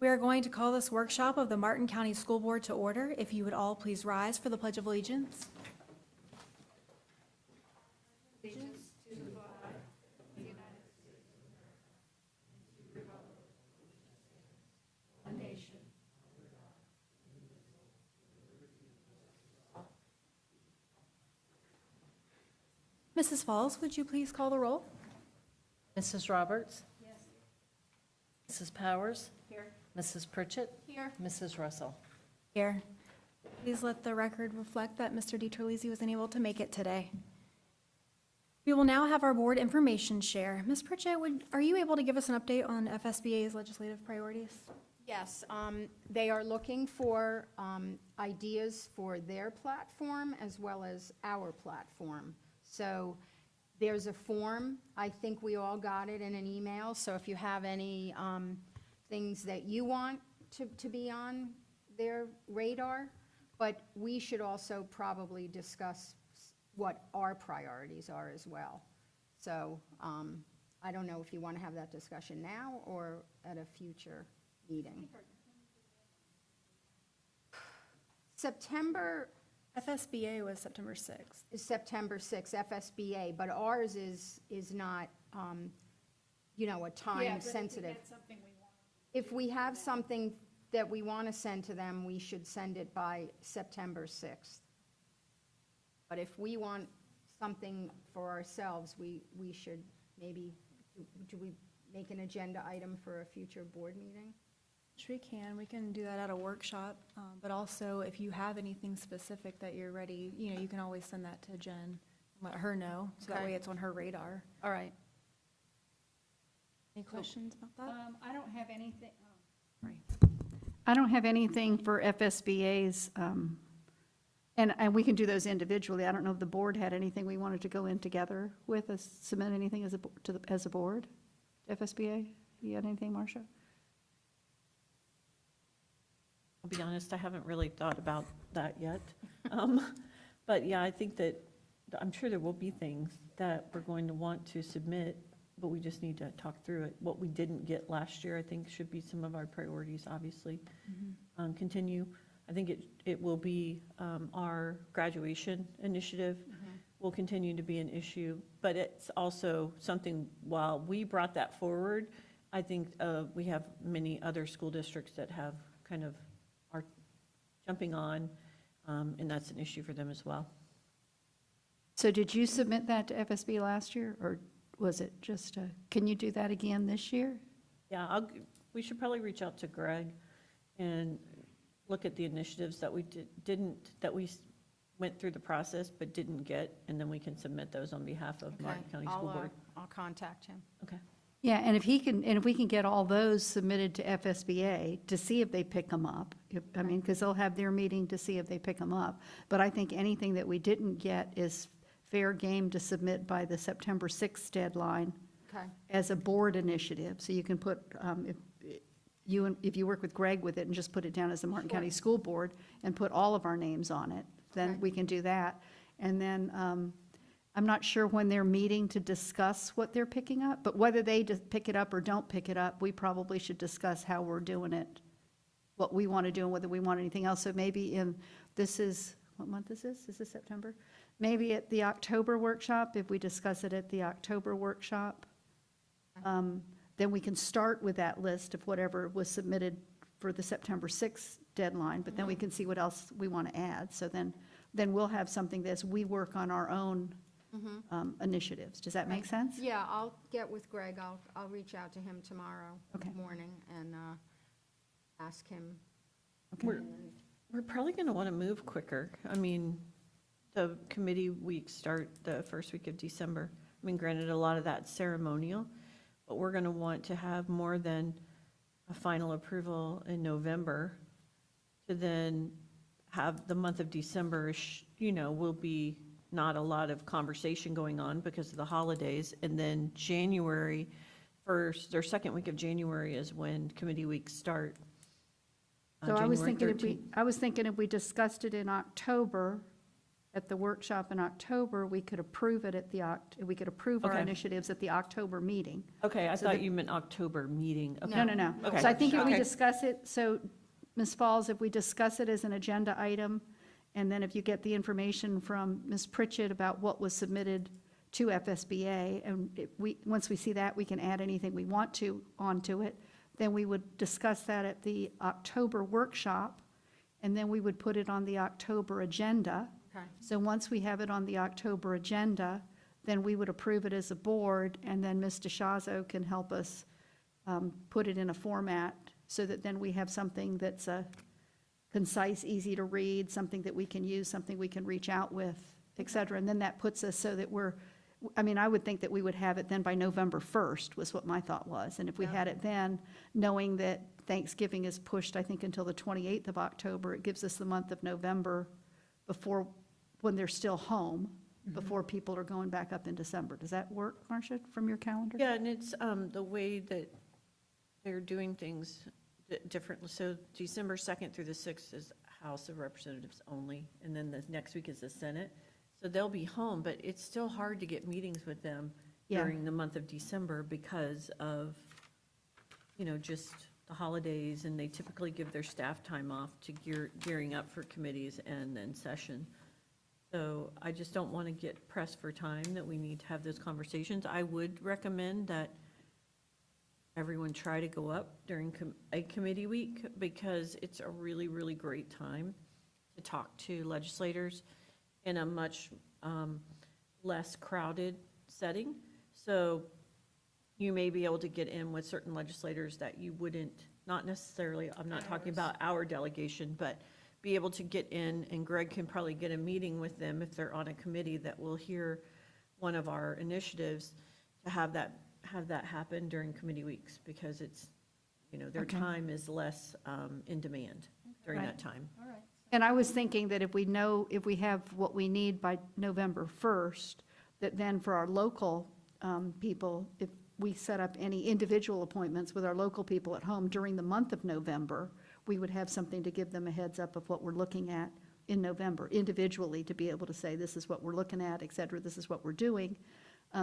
are going to call this workshop of the Martin County School Board to order. If you would all please rise for the Pledge of Allegiance. Mrs. Falls, would you please call the roll? Mrs. Roberts? Yes. Mrs. Powers? Here. Mrs. Pritchett? Here. Mrs. Russell? Here. Please let the record reflect that Mr. DiTerlizzi was unable to make it today. We will now have our board information share. Ms. Pritchett, are you able to give us an update on FSBA's legislative priorities? Yes, they are looking for ideas for their platform as well as our platform. So there's a form, I think we all got it in an email, so if you have any things that you want to be on their radar, but we should also probably discuss what our priorities are as well. So I don't know if you want to have that discussion now or at a future meeting. September FSBA was September 6th. is September 6th, FSBA, but ours is not, a time sensitive. If we have something that we want to send to them, we should send it by September 6th. But if we want something for ourselves, we should maybe, do we make an agenda item for a future board meeting? Sure we can do that at a workshop, but also if you have anything specific that you're ready, you can always send that to Jen and let her know, so that Okay. way it's on her radar. All right. Any questions about that? I don't have anything, Right. I don't have anything for FSBA's, and we can do those individually. I don't know if the board had anything we wanted to go in together with, submit anything as a board, FSBA? You had anything, Marcia? I'll be honest, I haven't really thought about that yet. But yeah, I think that, I'm sure there will be things that we're going to want to submit, but we just need to talk through it. What we didn't get last year, I think, should be some of our priorities, obviously. Continue. I think it will be our graduation initiative will continue to be an issue, but it's also something, while we brought that forward, I think we have many other school districts that have kind of are jumping on, and that's an issue for them as well. So did you submit that to FSB last year, or was it just, can you do that again this year? Yeah, we should probably reach out to Greg and look at the initiatives that we that we went through the process but didn't get, and then we can submit those on behalf of Martin County School Board. I'll contact him. Okay. Yeah, and if we can get all those submitted to FSBA to see if they pick them up, because they'll have their meeting to see if they pick them up. But I think anything that we didn't get is fair game to submit by the September 6th deadline Okay. as a board initiative. So you can put, if you work with Greg with it and just put it down as the Martin County School Board and put all of our names on it, then Okay. we can do that. And then, I'm not sure when they're meeting to discuss what they're picking up, but whether they just pick it up or don't pick it up, we probably should discuss how we're doing it, what we want to do and whether we want anything else. So maybe what month is this? Is this September? Maybe at the October workshop, if we discuss it at the October workshop, then we can start with that list of whatever was submitted for the September 6th deadline, but then we can see what else we want to add. So then we'll have something as we work on our own initiatives. Does that make sense? Yeah, I'll get with Greg. I'll reach out to him tomorrow Okay. morning and ask him. We're probably going to want to move quicker. I mean, the committee weeks start the first week of December. I mean, granted, a lot of that's ceremonial, but we're going to want to have more than a final approval in November to then have the month of December, will be not a lot of conversation going on because of the holidays. And then January 1st, or second week of January is when committee weeks start. So I was January thinking 13th. if we discussed it in October, at the workshop in October, we could approve it at the we could approve our Okay. initiatives at the October meeting. Okay, I So thought the- you meant October meeting. Okay. No, no, no. Okay. So I think if we Okay. discuss it, so, Ms. Falls, if we discuss it as an agenda item, and then if you get the information from Ms. Pritchett about what was submitted to FSBA, and once we see that, we can add anything we want to onto it, then we would discuss that at the October workshop, and then we would put it on the October agenda. Okay. So once we have it on the October agenda, then we would approve it as a board, and then Ms. DeShazo can help us put it in a format so that then we have something that's concise, easy to read, something that we can use, something we can reach out with, et cetera. And then that puts us so that I would think that we would have it then by November 1st was what my thought was. And if we had it then, knowing that Thanksgiving is pushed, I think, until the 28th of October, it gives us the month of November before, when they're still home, before people are going back up in December. Does that work, Marcia, from your calendar? Yeah, and it's the way that they're doing things differently. So December 2nd through the 6th is House of Representatives only, and then the next week is the Senate. So they'll be home, but it's still hard to get meetings with them Yeah. during the month of December because of, just the holidays, and they typically give their staff time off to gearing up for committees and then session. So I just don't want to get pressed for time, that we need to have those conversations. I would recommend that everyone try to go up during a committee week, because it's a really, really great time to talk to legislators in a much less crowded setting. So you may be able to get in with certain legislators that you wouldn't, not necessarily, I'm not talking about our delegation, but be able to get in, and Greg can probably get a meeting with them if they're on a committee that will hear one of our initiatives, to have that happen during committee weeks, because it's, their Okay. time is less in demand during Right. that time. All right. And I was thinking that if we have what we need by November 1st, that then for our local people, if we set up any individual appointments with our local people at home during the month of November, we would have something to give them a heads up of what we're looking at in November, individually, to be able to say, this is what we're looking at, et cetera, this is what we're doing.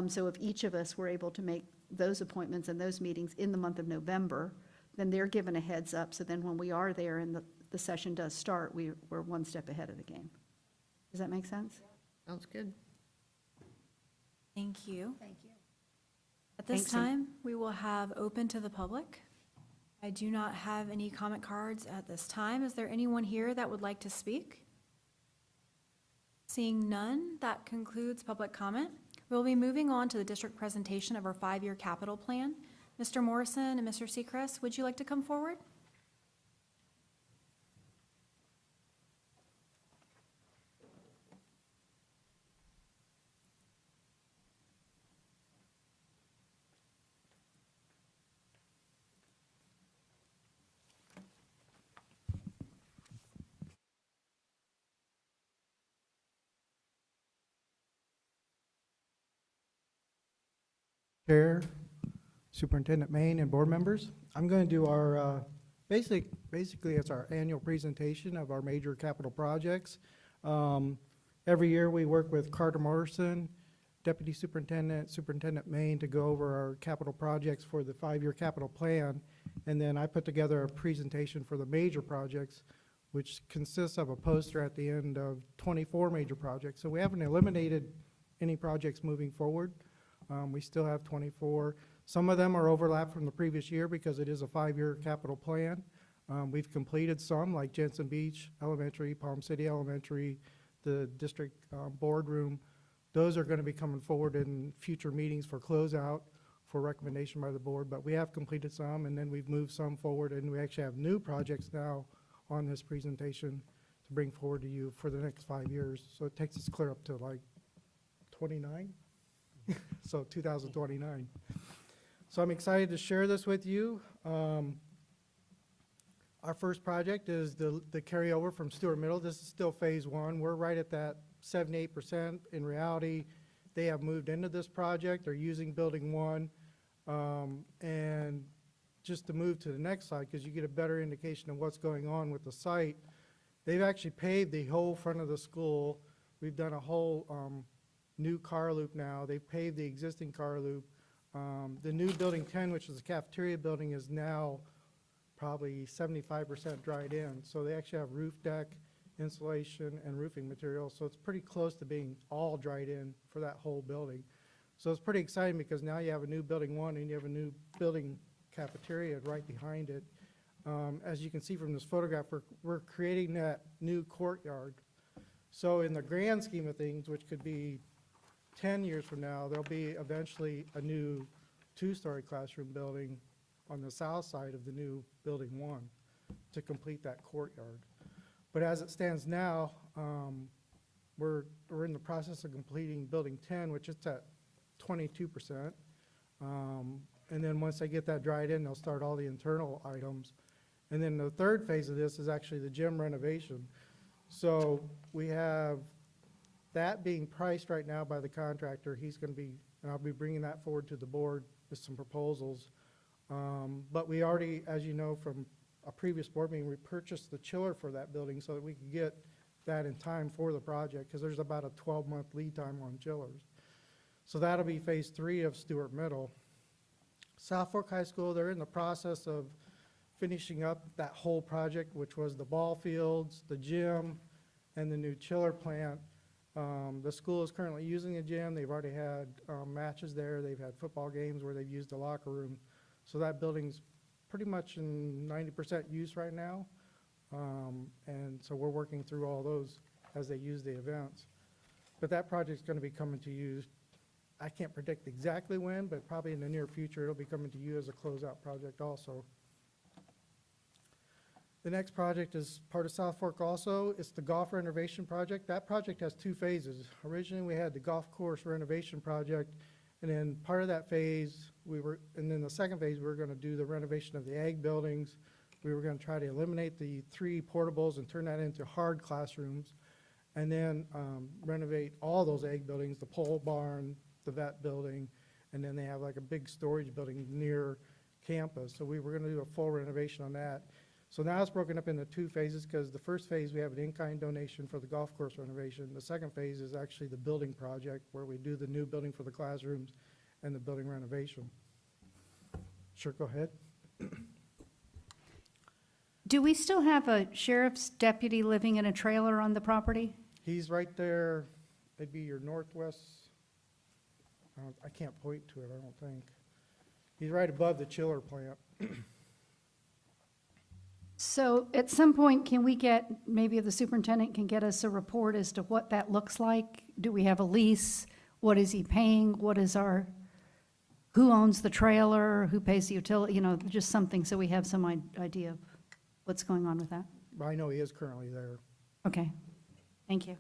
So if each of us were able to make those appointments and those meetings in the month of November, then they're given a heads up, so then when we are there and the session does start, we're one step ahead of the game. Does that make sense? Sounds good. Thank you. Thank you. At this Thanks, and- time, we will have open to the public. I do not have any comment cards at this time. Is there anyone here that would like to speak? Seeing none, that concludes public comment. We'll be moving on to the district presentation of our 5-year capital plan. Mr. Morrison and Mr. Seacrest, would you like to come forward? Chair, Superintendent Maine, and board members. I'm going to do our, basically it's our annual presentation of our major capital projects. Every year we work with Carter Morrison, Deputy Superintendent, Superintendent Maine, to go over our capital projects for the 5-year capital plan. And then I put together a presentation for the major projects, which consists of a poster at the end of 24 major projects. So we haven't eliminated any projects moving forward. We still have 24. Some of them are overlapped from the previous year because it is a 5-year capital plan. We've completed some, like Jensen Beach Elementary, Palm City Elementary, the district boardroom. Those are going to be coming forward in future meetings for closeout for recommendation by the board, but we have completed some, and then we've moved some forward, and we actually have new projects now on this presentation to bring forward to you for the next 5 years. So it takes us clear up to like 29. So 2029. So I'm excited to share this with you. Our first project is the carryover from Stewart Middle. This is still phase 1. We're right at that 78%. In reality, they have moved into this project. They're using building 1. And just to move to the next slide, because you get a better indication of what's going on with the site, they've actually paved the whole front of the school We've done a whole new car loop now. They've paved the existing car loop. The new Building 10, which is the cafeteria building, is now probably 75% dried in. So they actually have roof deck, insulation, and roofing material. So it's pretty close to being all dried in for that whole building. So it's pretty exciting because now you have a new Building 1 and you have a new building cafeteria right behind it. As you can see from this photograph, we're creating that new courtyard. So in the grand scheme of things, which could be 10 years from now, there'll be eventually a new two-story classroom building on the south side of the new Building 1 to complete that courtyard. But as it stands now, we're in the process of completing Building 10, which is at 22%. And then once they get that dried in, they'll start all the internal items. And then the third phase of this is actually the gym renovation. So we have that being priced right now by the contractor. He's going to be, and I'll be bringing that forward to the board with some proposals. But we already, as you know from a previous board meeting, we purchased the chiller for that building so that we could get that in time for the project, because there's about a 12-month lead time on chillers. So that'll be phase 3 of Stewart Middle. South Fork High School, they're in the process of finishing up that whole project, which was the ball fields, the gym, and the new chiller plant. The school is currently using a gym. They've already had matches there. They've had football games where they've used the locker room. So that building's pretty much in 90% use right now. And so we're working through all those as they use the events. But that project's going to be coming to you. I can't predict exactly when, but probably in the near future, it'll be coming to you as a closeout project also. The next project is part of South Fork also. It's the golf renovation project. That project has 2 phases. Originally, we had the golf course renovation project, and then part of that phase, and then the second phase, we were going to do the renovation of the ag buildings. We were going to try to eliminate the 3 portables and turn that into hard classrooms, and then renovate all those ag buildings, the pole barn, the vet building, and then they have like a big storage building near campus. So we were going to do a full renovation on that. So now it's broken up into 2 phases, because the first phase, we have an in-kind donation for the golf course renovation. The second phase is actually the building project, where we do the new building for the classrooms and the building renovation. Sure, go ahead. Do we still have a sheriff's deputy living in a trailer on the property? He's right there, it'd be your northwest, I can't point to it, I don't think. He's right above the chiller plant. So at some point, can we get, maybe the superintendent can get us a report as to what that looks like? Do we have a lease? What is he paying? What is who owns the trailer? Who pays the utility? Just something so we have some idea of what's going on with that. I know he is currently there. Okay, thank you.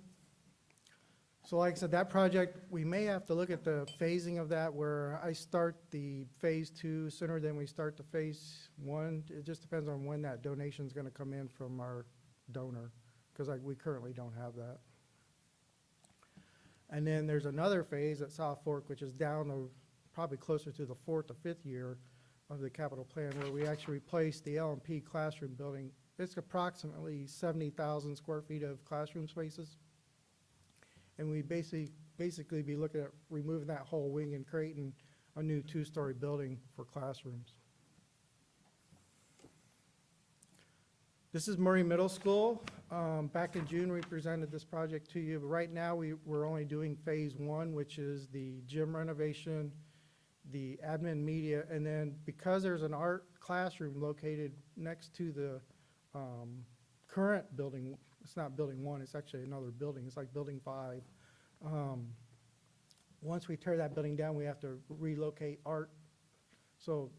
So like I said, that project, we may have to look at the phasing of that, where I start the phase 2 sooner than we start the phase 1. It just depends on when that donation's gonna come in from our donor, because we currently don't have that. And then there's another phase at South Fork, which is down probably closer to the 4th or 5th year of the capital plan, where we actually replace the L&P classroom building. It's approximately 70,000 square feet of classroom spaces. And we basically be looking at removing that whole wing and creating a new 2-story building for classrooms. This is Murray Middle School. Back in June, we presented this project to you. But right now, we're only doing phase 1, which is the gym renovation, the admin media, and then because there's an art classroom located next to the current building, it's not Building 1, it's actually another building. It's like Building 5. Once we tear that building down, we have to relocate art. So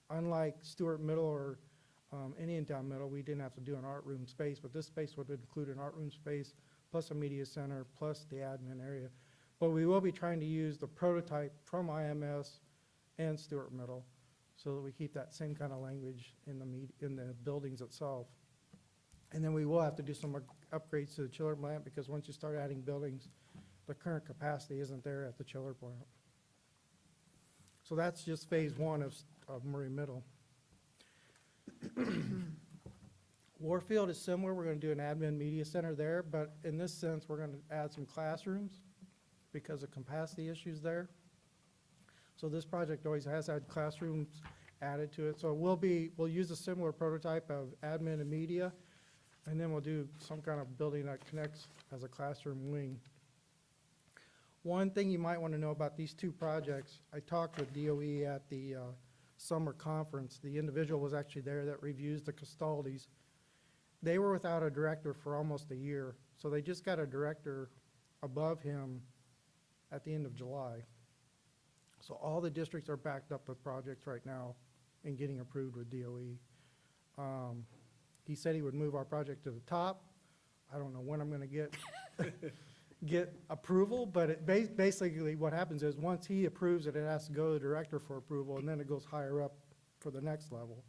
unlike Stewart Middle or Indiantown Middle, we didn't have to do an art room space, but this space would include an art room space, plus a media center, plus the admin area. But we will be trying to use the prototype from IMS and Stewart Middle, so that we keep that same kind of language in the buildings itself. And then we will have to do some upgrades to the chiller plant, because once you start adding buildings, the current capacity isn't there at the chiller plant. So that's just phase 1 of Murray Middle. Warfield is similar, we're gonna do an admin media center there, but in this sense, we're gonna add some classrooms because of capacity issues there. So this project always has had classrooms added to it, so we'll use a similar prototype of admin and media, and then we'll do some kind of building that connects as a classroom wing. One thing you might wanna know about these two projects, I talked with DOE at the summer conference. The individual was actually there that reviews the Castaldi's. They were without a director for almost a year, so they just got a director above him at the end of July. So all the districts are backed up with projects right now and getting approved with DOE. He said he would move our project to the top. I don't know when I'm gonna get approval, but it basically what happens is, once he approves it, it has to go to the director for approval, and then it goes higher up for the next level.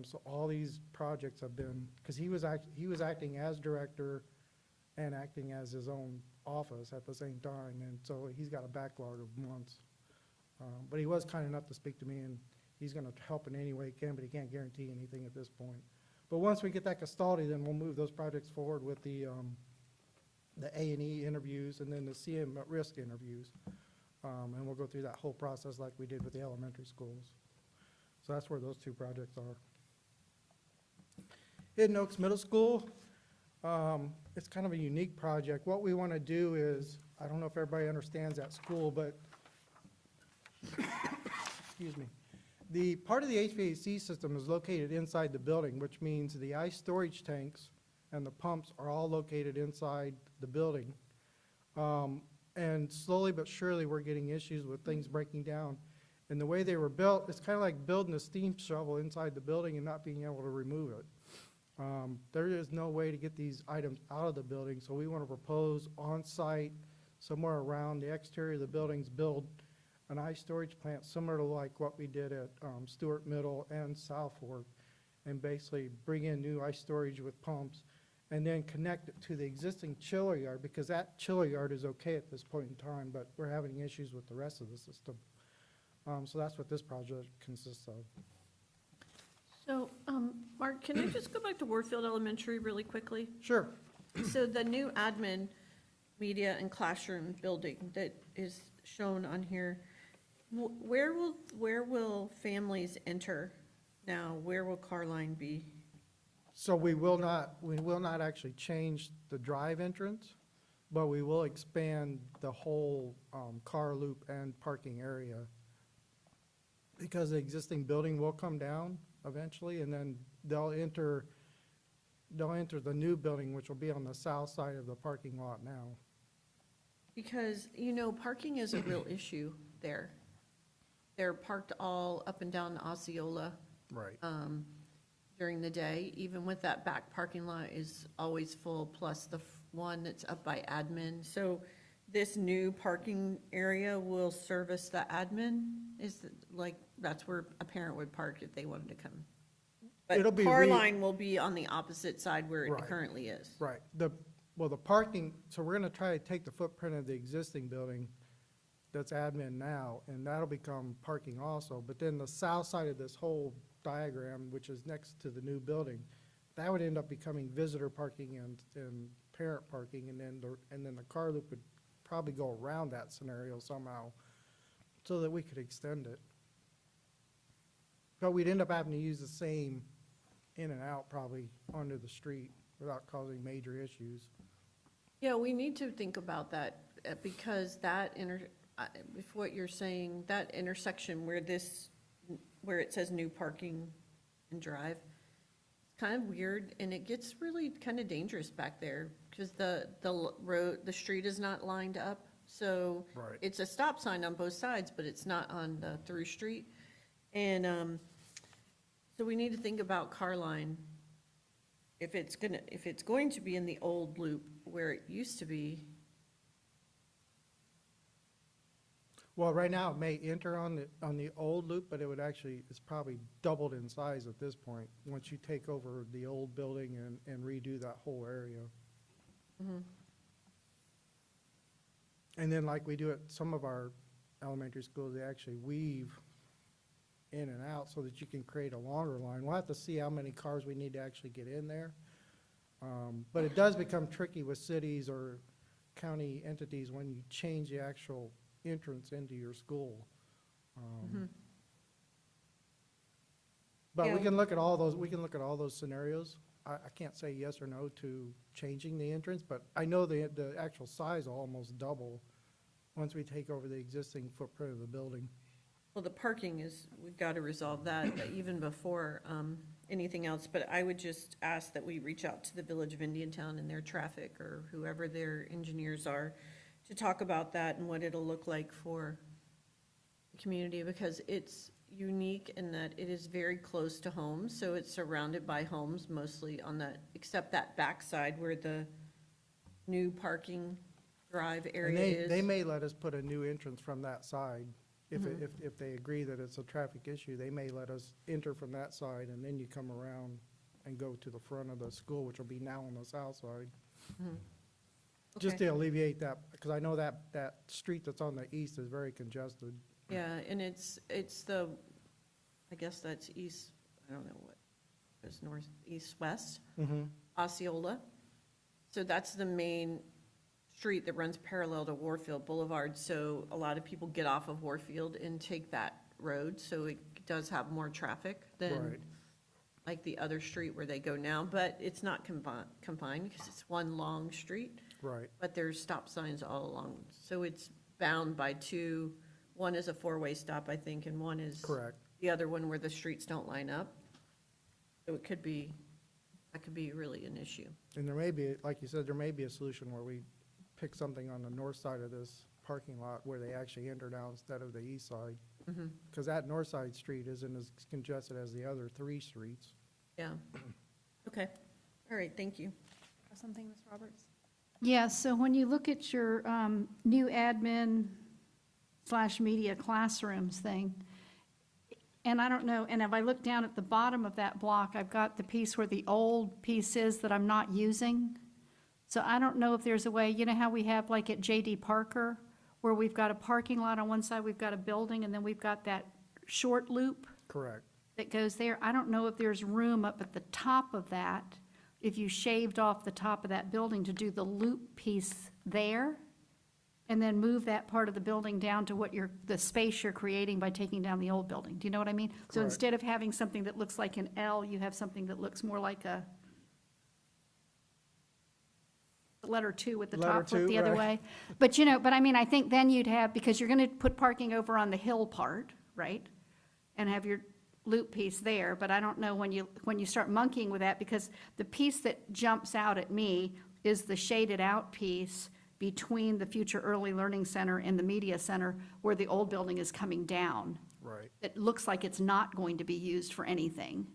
So all these projects have been, because he was acting as director and acting as his own office at the same time, and so he's got a backlog of months. But he was kind enough to speak to me, and he's gonna help in any way he can, but he can't guarantee anything at this point. But once we get that Castaldi, then we'll move those projects forward with the A&E interviews and then the CM at risk interviews. And we'll go through that whole process like we did with the elementary schools. So that's where those two projects are. Hidden Oaks Middle School, it's kind of a unique project. What we want to do is, I don't know if everybody understands that school, but, excuse me, the part of the HVAC system is located inside the building, which means the ice storage tanks and the pumps are all located inside the building. And slowly but surely, we're getting issues with things breaking down. And the way they were built, it's kind of like building a steam shovel inside the building and not being able to remove it. There is no way to get these items out of the building, so we want to propose on-site, somewhere around the exterior of the buildings, build an ice storage plant similar to like what we did at Stewart Middle and South Fork, and basically bring in new ice storage with pumps, and then connect it to the existing chiller yard, because that chiller yard is okay at this point in time, but we're having issues with the rest of the system. So that's what this project consists of. So, Mark, can I just go back to Warfield Elementary really quickly? Sure. So the new admin, media, and classroom building that is shown on here, where will families enter now? Where will Carline be? So we will not actually change the drive entrance, but we will expand the whole car loop and parking area, because the existing building will come down eventually, and then they'll enter the new building, which will be on the south side of the parking lot now. Because, parking is a real issue there. They're parked all up and down Osceola Right. during the day, even with that back parking lot is always full, plus the one that's up by admin. So this new parking area will service the admin? That's where a parent would park if they wanted to come? It'll But be Carline will be on the opposite side where it Right. currently is. Right. The parking, so we're gonna try to take the footprint of the existing building that's admin now, and that'll become parking also. But then the south side of this whole diagram, which is next to the new building, that would end up becoming visitor parking and parent parking, and then the car loop would probably go around that scenario somehow, so that we could extend it. But we'd end up having to use the same in and out probably onto the street without causing major issues. Yeah, we need to think about that, because if what you're saying, that intersection where it says new parking and drive, it's kind of weird, and it gets really kind of dangerous back there, because the street is not lined up, so Right. it's a stop sign on both sides, but it's not on the through street. And, so we need to think about Carline, if it's going to be in the old loop where it used to be. Well, right now, it may enter on the old loop, but it's probably doubled in size at this point, once you take over the old building and redo that whole area. And then like we do at some of our elementary schools, they actually weave in and out so that you can create a longer line. We'll have to see how many cars we need to actually get in there. But it does become tricky with cities or county entities when you change the actual entrance into your school. But we Yeah. can look at all those, we can look at all those scenarios. I can't say yes or no to changing the entrance, but I know the actual size will almost double once we take over the existing footprint of the building. Well, the parking is, we've got to resolve that even before anything else, but I would just ask that we reach out to the Village of Indiantown and their traffic, or whoever their engineers are, to talk about that and what it'll look like for the community, because it's unique in that it is very close to homes, so it's surrounded by homes mostly on that, except that backside where the new parking drive And area they is. may let us put a new entrance from that side. Mhm. If they agree that it's a traffic issue, they may let us enter from that side, and then you come around and go to the front of the school, which will be now on the south side. Just Okay. to alleviate that, because I know that street that's on the east is very congested. Yeah, and it's the, I guess that's east, I don't know what, it's north, east, west, Osceola. So that's the main street that runs parallel to Warfield Boulevard, so a lot of people get off of Warfield and take that road, so it does have more traffic than Right. like the other street where they go now, but it's not confined, because it's one long street. Right, But there's stop signs all along, so it's bound by two, one is a four-way stop, I think, and one is correct. the other one where the streets don't line up. So it could be, that could be really an issue. And there may be, like you said, there may be a solution where we pick something on the north side of this parking lot where they actually enter now instead of the east side. Mhm. Because that north side street isn't as congested as the other three streets. Yeah. Okay, all right, thank you. Have something, Ms. Roberts? Yeah, so when you look at your new admin/media classrooms thing, and I don't know, and if I look down at the bottom of that block, I've got the piece where the old piece is that I'm not using. So I don't know if there's a way, you know how we have like at J.D. Parker, where we've got a parking lot on one side, we've got a building, and then we've got that short loop Correct. that goes there. I don't know if there's room up at the top of that, if you shaved off the top of that building to do the loop piece there, and then move that part of the building down to what the space you're creating by taking down the old building. Do you know what I mean? So Correct. instead of having something that looks like an L, you have something that looks more like a letter 2 with the Letter top flipped 2, the other right. way. But, but I mean, I think then you'd have, because you're gonna put parking over on the hill part, right? And have your loop piece there, but I don't know when you start monkeying with that, because the piece that jumps out at me is the shaded out piece between the Future Early Learning Center and the Media Center, where the old building is coming down. Right. It looks like it's not going to be used for anything.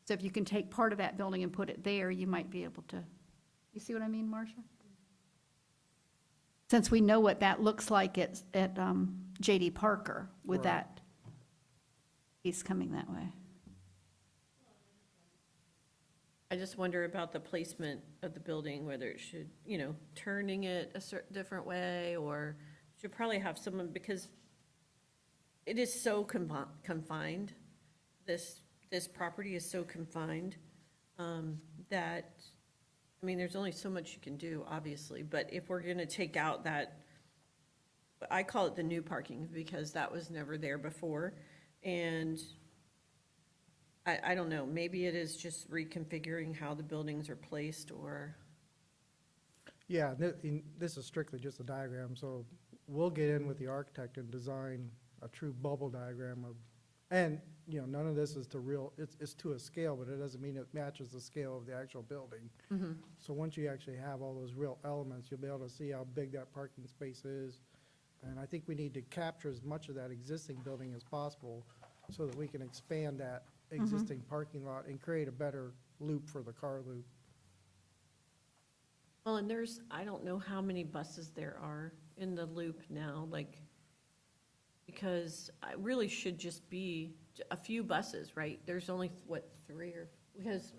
So if you can take part of that building and put it there, you might be able to, you see what I mean, Marcia? Since we know what that looks like at J.D. Parker with Right. that piece coming that way. I just wonder about the placement of the building, whether it should, turning it a certain different way, or should probably have someone, because it is so confined. This property is so confined, that, there's only so much you can do, obviously, but if we're gonna take out that, I call it the new parking, because that was never there before, and I don't know, maybe it is just reconfiguring how the buildings are placed, or, Yeah, this is strictly just a diagram, so we'll get in with the architect and design a true bubble diagram of, and, none of this is it's to a scale, but it doesn't mean it matches the scale of the actual building. So once you actually have all those real elements, you'll be able to see how big that parking space is. And I think we need to capture as much of that existing building as possible so that we can expand that existing parking lot and create a better loop for the car loop. well, and I don't know how many buses there are in the loop now, because I really should just be a few buses, right? There's only, what, 3 or, because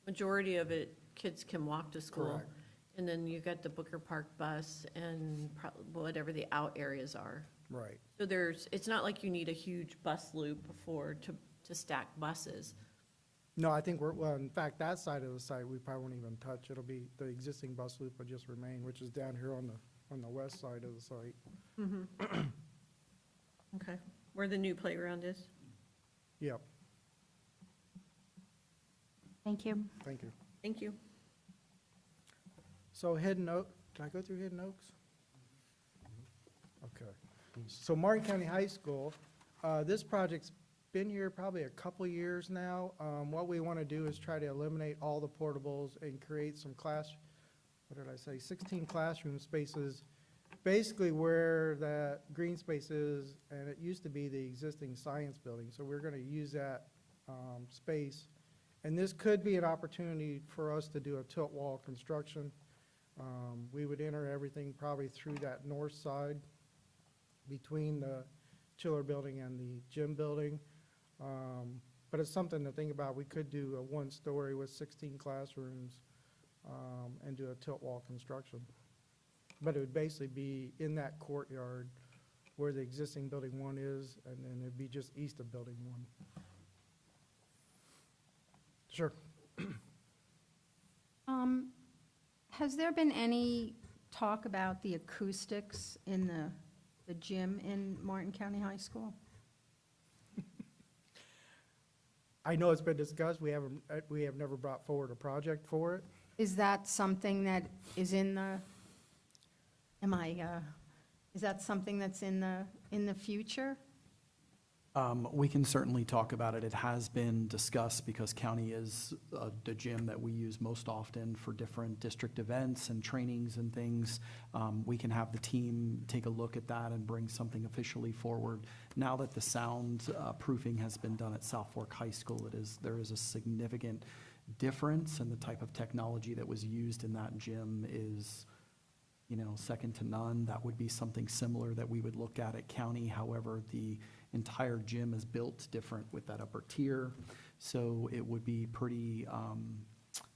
majority of it, kids can walk to school. Correct. And then you got the Booker Park bus and whatever the out areas are. Right. So it's not like you need a huge bus loop to stack buses. No, I think well, in fact, that side of the site, we probably won't even touch. It'll be, the existing bus loop will just remain, which is down here on the west side of the site. Okay. Where the new playground is? Yep, Thank you. thank you. Thank you. So Hidden Oak, can I go through Hidden Oaks? Okay. So Martin County High School, this project's been here probably a couple years now. What we want to do is try to eliminate all the portables and create some 16 classroom spaces, basically where that green space is, and it used to be the existing science building. So we're going to use that space. And this could be an opportunity for us to do a tilt wall construction. We would enter everything probably through that north side between the chiller building and the gym building. But it's something to think about. We could do a one-story with 16 classrooms and do a tilt wall construction. But it would basically be in that courtyard where the existing building 1 is, and then it'd be just east of building 1. Sure. Has there been any talk about the acoustics in the gym in Martin County High School? I know it's been discussed. We have never brought forward a project for it. Is that something that is in the, is that something that's in the future? We can certainly talk about it. It has been discussed because county is the gym that we use most often for different district events and trainings and things. We can have the team take a look at that and bring something officially forward. Now that the sound proofing has been done at South Fork High School, there is a significant difference, and the type of technology that was used in that gym is, second to none. That would be something similar that we would look at county. However, the entire gym is built different with that upper tier, so it would be pretty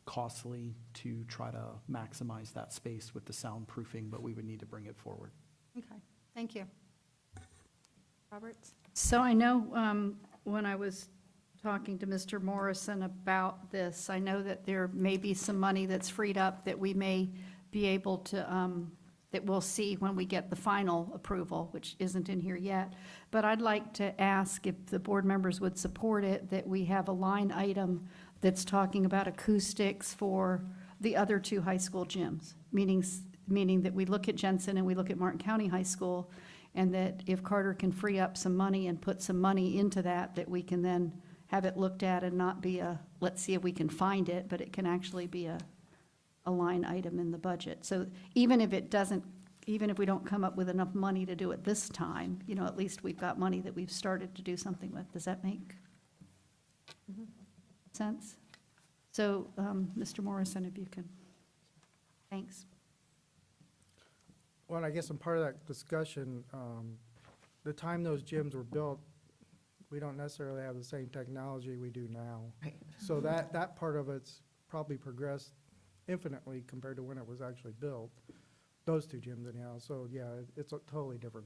costly to try to maximize that space with the soundproofing, but we would need to bring it forward. Okay, thank you. Roberts? So I know when I was talking to Mr. Morrison about this, I know that there may be some money that's freed up that we may be able to, that we'll see when we get the final approval, which isn't in here yet. But I'd like to ask if the board members would support it, that we have a line item that's talking about acoustics for the other 2 high school gyms, meaning that we look at Jensen and we look at Martin County High School, and that if Carter can free up some money and put some money into that, that we can then have it looked at and not be let's see if we can find it, but it can actually be a line item in the budget. So even if we don't come up with enough money to do it this time, at least we've got money that we've started to do something with. Does that make sense? So, Mr. Morrison, if you can. Thanks. Well, I guess I'm part of that discussion. The time those gyms were built, we don't necessarily have the same technology we do now. Right. So that part of it's probably progressed infinitely compared to when it was actually built, those 2 gyms anyhow. So, yeah, it's totally different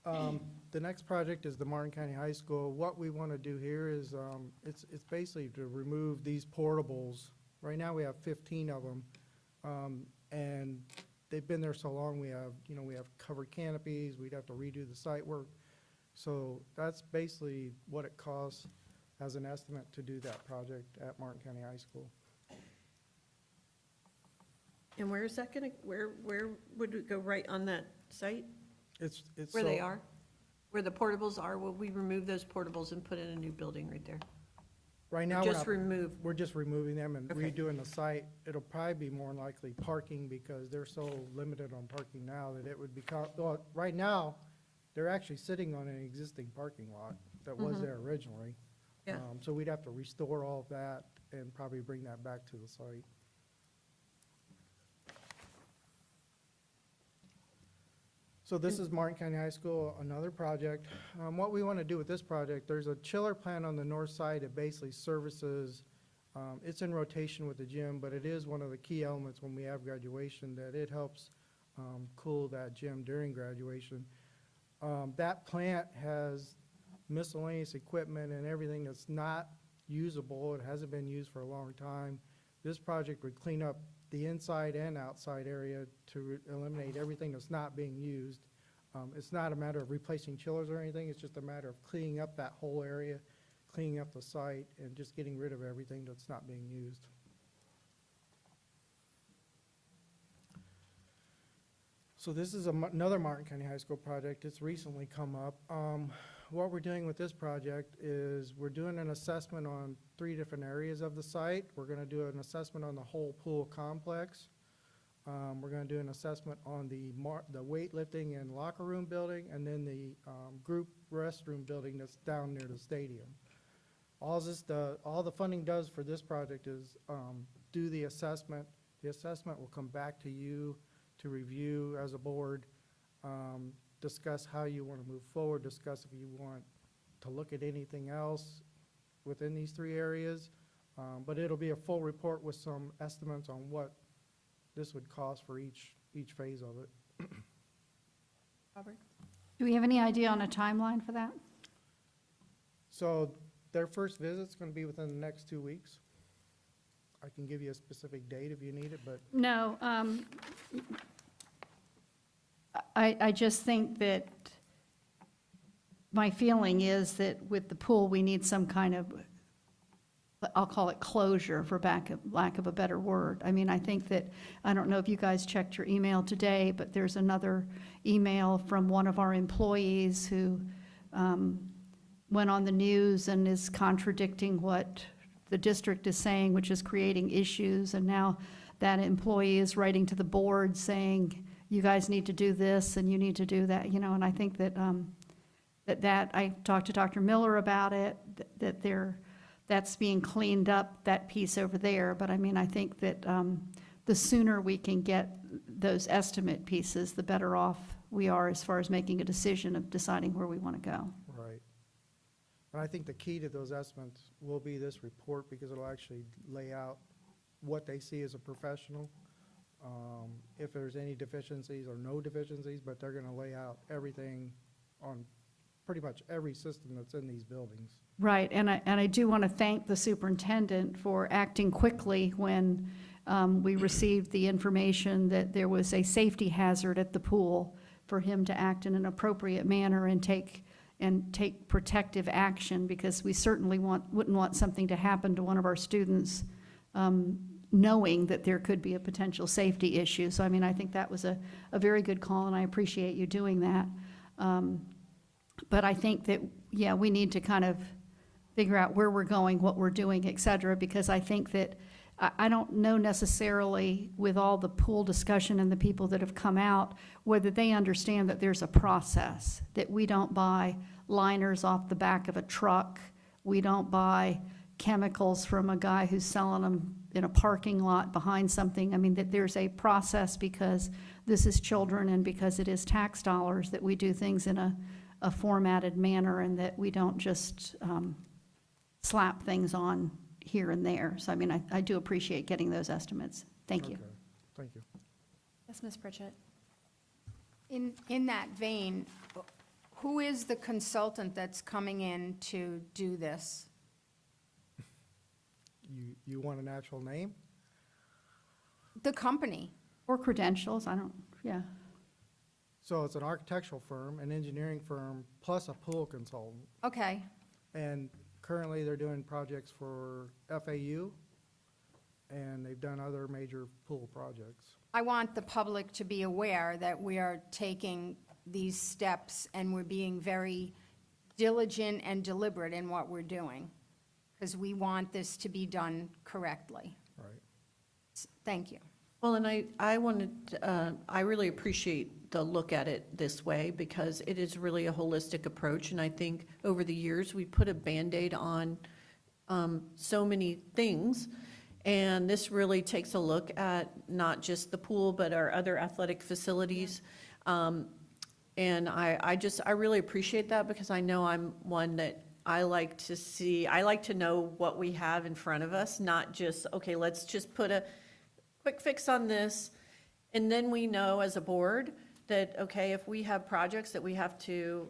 now. The next project is the Martin County High School. What we want to do here is, it's basically to remove these portables. Right now, we have 15 of them, and they've been there so long, we have covered canopies, we'd have to redo the site work. So that's basically what it costs as an estimate to do that project at Martin County High School. And where is that where would it go, right on that site? It's Where they so- are? Where the portables are? Will we remove those portables and put in a new building right there? Right now, Just remove, we're just removing them and Okay. redoing the site. It'll probably be more likely parking because they're so limited on parking now that it would become, well, right now, they're actually sitting on an existing parking lot that was there originally. Yeah. So we'd have to restore all of that and probably bring that back to the site. So this is Martin County High School, another project. What we want to do with this project, there's a chiller plant on the north side that basically services It's in rotation with the gym, but it is one of the key elements when we have graduation, that it helps cool that gym during graduation. That plant has miscellaneous equipment and everything that's not usable. It hasn't been used for a long time. This project would clean up the inside and outside area to eliminate everything that's not being used. It's not a matter of replacing chillers or anything, it's just a matter of cleaning up that whole area, cleaning up the site, and just getting rid of everything that's not being used. So this is another Martin County High School project. It's recently come up. What we're doing with this project is we're doing an assessment on 3 different areas of the site. We're going to do an assessment on the whole pool complex. We're going to do an assessment on the weightlifting and locker room building, and then the group restroom building that's down near the stadium. All the funding does for this project is do the assessment. The assessment will come back to you to review as a board, discuss how you want to move forward, discuss if you want to look at anything else within these 3 areas. But it'll be a full report with some estimates on what this would cost for each phase of it. Robert? Do we have any idea on a timeline for that? So their first visit's going to be within the next 2 weeks. I can give you a specific date if you need it, but No, I just think that my feeling is that with the pool, we need some kind of, I'll call it closure for lack of a better word. I mean, I think that, I don't know if you guys checked your email today, but there's another email from one of our employees who went on the news and is contradicting what the district is saying, which is creating issues. And now that employee is writing to the board saying, you guys need to do this and you need to do that, and I think that, that I talked to Dr. Miller about it, that's being cleaned up, that piece over there. But I mean, I think that the sooner we can get those estimate pieces, the better off we are as far as making a decision of deciding where we want to go. right. And I think the key to those estimates will be this report, because it'll actually lay out what they see as a professional, if there's any deficiencies or no deficiencies, but they're going to lay out everything on pretty much every system that's in these buildings. Right, and I do want to thank the superintendent for acting quickly when we received the information that there was a safety hazard at the pool, for him to act in an appropriate manner and take protective action, because we certainly wouldn't want something to happen to one of our students, knowing that there could be a potential safety issue. So I mean, I think that was a very good call, and I appreciate you doing that. But I think that, yeah, we need to kind of figure out where we're going, what we're doing, et cetera, because I think that, I don't know necessarily with all the pool discussion and the people that have come out, whether they understand that there's a process, that we don't buy liners off the back of a truck, we don't buy chemicals from a guy who's selling them in a parking lot behind something. I mean, that there's a process, because this is children and because it is tax dollars, that we do things in a formatted manner, and that we don't just slap things on here and there. So I mean, I do appreciate getting those estimates. Thank you. Okay, thank you. Yes, Ms. Pritchett? In that vein, who is the consultant that's coming in to do this? You want an actual name? The company. Or credentials, yeah. So it's an architectural firm, an engineering firm, plus a pool consultant. Okay, And currently, they're doing projects for FAU, and they've done other major pool projects. I want the public to be aware that we are taking these steps and we're being very diligent and deliberate in what we're doing, because we want this to be done correctly. Right. Thank you. Well, and I really appreciate the look at it this way, because it is really a holistic approach. And I think over the years, we put a Band-Aid on so many things. And this really takes a look at not just the pool, but our other athletic facilities. And I really appreciate that, because I know I'm one that I like to know what we have in front of us, not just, okay, let's just put a quick fix on this. And then we know as a board that, okay, if we have projects that we have to,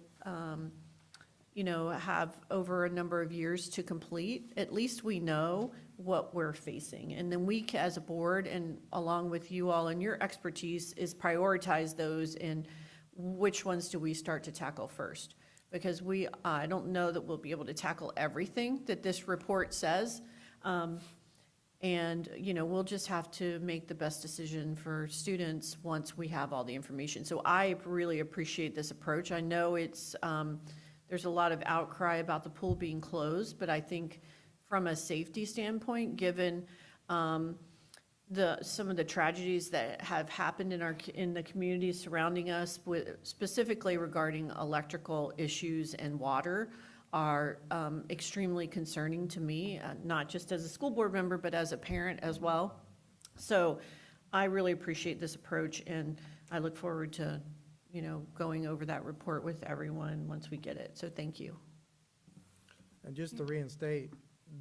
have over a number of years to complete, at least we know what we're facing. And then we, as a board, and along with you all and your expertise, is prioritize those and which ones do we start to tackle first? Because I don't know that we'll be able to tackle everything that this report says. And, we'll just have to make the best decision for students once we have all the information. So I really appreciate this approach. I know there's a lot of outcry about the pool being closed, but I think from a safety standpoint, given some of the tragedies that have happened in the communities surrounding us, specifically regarding electrical issues and water, are extremely concerning to me, not just as a school board member, but as a parent as well. So I really appreciate this approach, and I look forward to, going over that report with everyone once we get it. So thank you. And just to reinstate,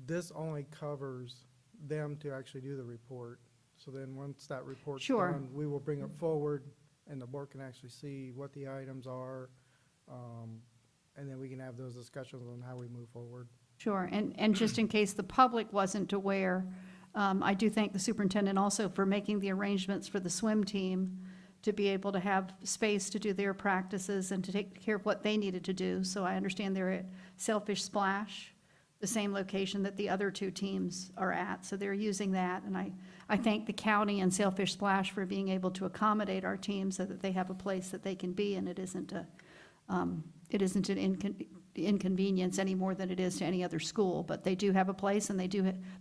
this only covers them to actually do the report. So then once that report's Sure. done, we will bring it forward, and the board can actually see what the items are, and then we can have those discussions on how we move forward. Sure, and just in case the public wasn't aware, I do thank the superintendent also for making the arrangements for the swim team to be able to have space to do their practices and to take care of what they needed to do. So I understand they're at Sailfish Splash, the same location that the other two teams are at, so they're using that. And I thank the county and Sailfish Splash for being able to accommodate our team so that they have a place that they can be, and it isn't an inconvenience any more than it is to any other school. But they do have a place, and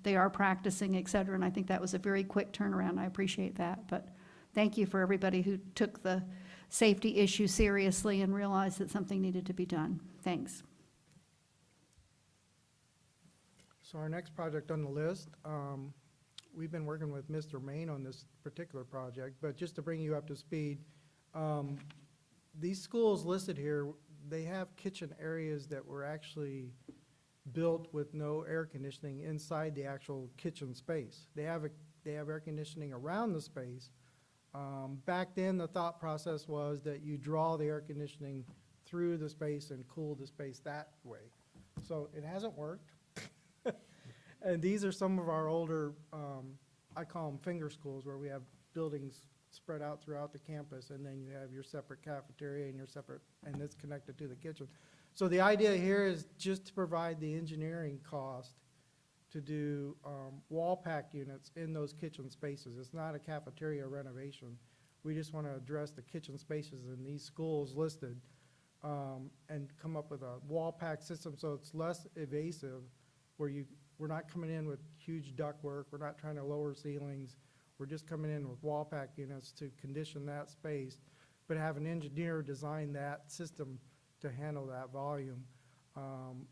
they are practicing, et cetera, and I think that was a very quick turnaround. I appreciate that. But thank you for everybody who took the safety issue seriously and realized that something needed to be done. Thanks. So our next project on the list, we've been working with Mr. Main on this particular project, but just to bring you up to speed, these schools listed here, they have kitchen areas that were actually built with no air conditioning inside the actual kitchen space. They have air conditioning around the space. Back then, the thought process was that you draw the air conditioning through the space and cool the space that way. So it hasn't worked. And these are some of our older, I call them finger schools, where we have buildings spread out throughout the campus, and then you have your separate cafeteria and and it's connected to the kitchen. So the idea here is just to provide the engineering cost to do wall pack units in those kitchen spaces. It's not a cafeteria renovation. We just want to address the kitchen spaces in these schools listed, and come up with a wall pack system so it's less evasive, where we're not coming in with huge ductwork, we're not trying to lower ceilings, we're just coming in with wall pack units to condition that space, but have an engineer design that system to handle that volume,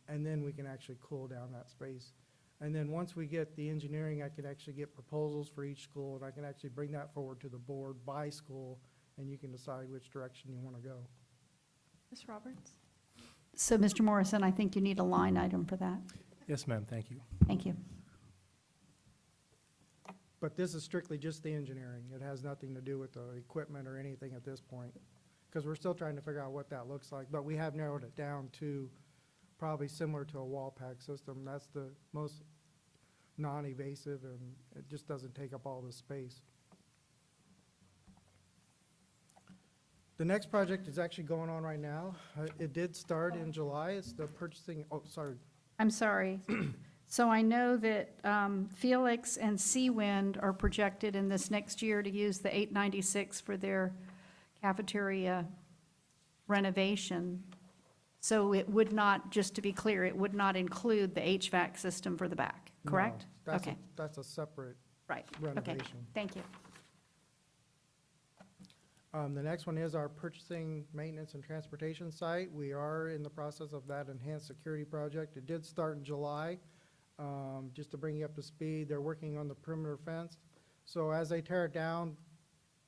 and then we can actually cool down that space. And then once we get the engineering, I can actually get proposals for each school, and I can actually bring that forward to the board by school, and you can decide which direction you want to go. Ms. Roberts? So, Mr. Morrison, I think you need a line item for that. Yes, ma'am, thank you. Thank you. But this is strictly just the engineering. It has nothing to do with the equipment or anything at this point, because we're still trying to figure out what that looks like. But we have narrowed it down to probably similar to a wall pack system. That's the most non-evasive, and it just doesn't take up all the space. The next project is actually going on right now. It did start in July. It's the purchasing, oh, sorry. I'm sorry. So I know that Felix and Seawind are projected in this next year to use the 896 for their cafeteria renovation. So it would not, just to be clear, it would not include the HVAC system for the back, correct? No, that's a- Okay, That's a separate right, okay, renovation. thank you. The next one is our purchasing, maintenance, and transportation site. We are in the process of that enhanced security project. It did start in July. Just to bring you up to speed, they're working on the perimeter fence. So as they tear it down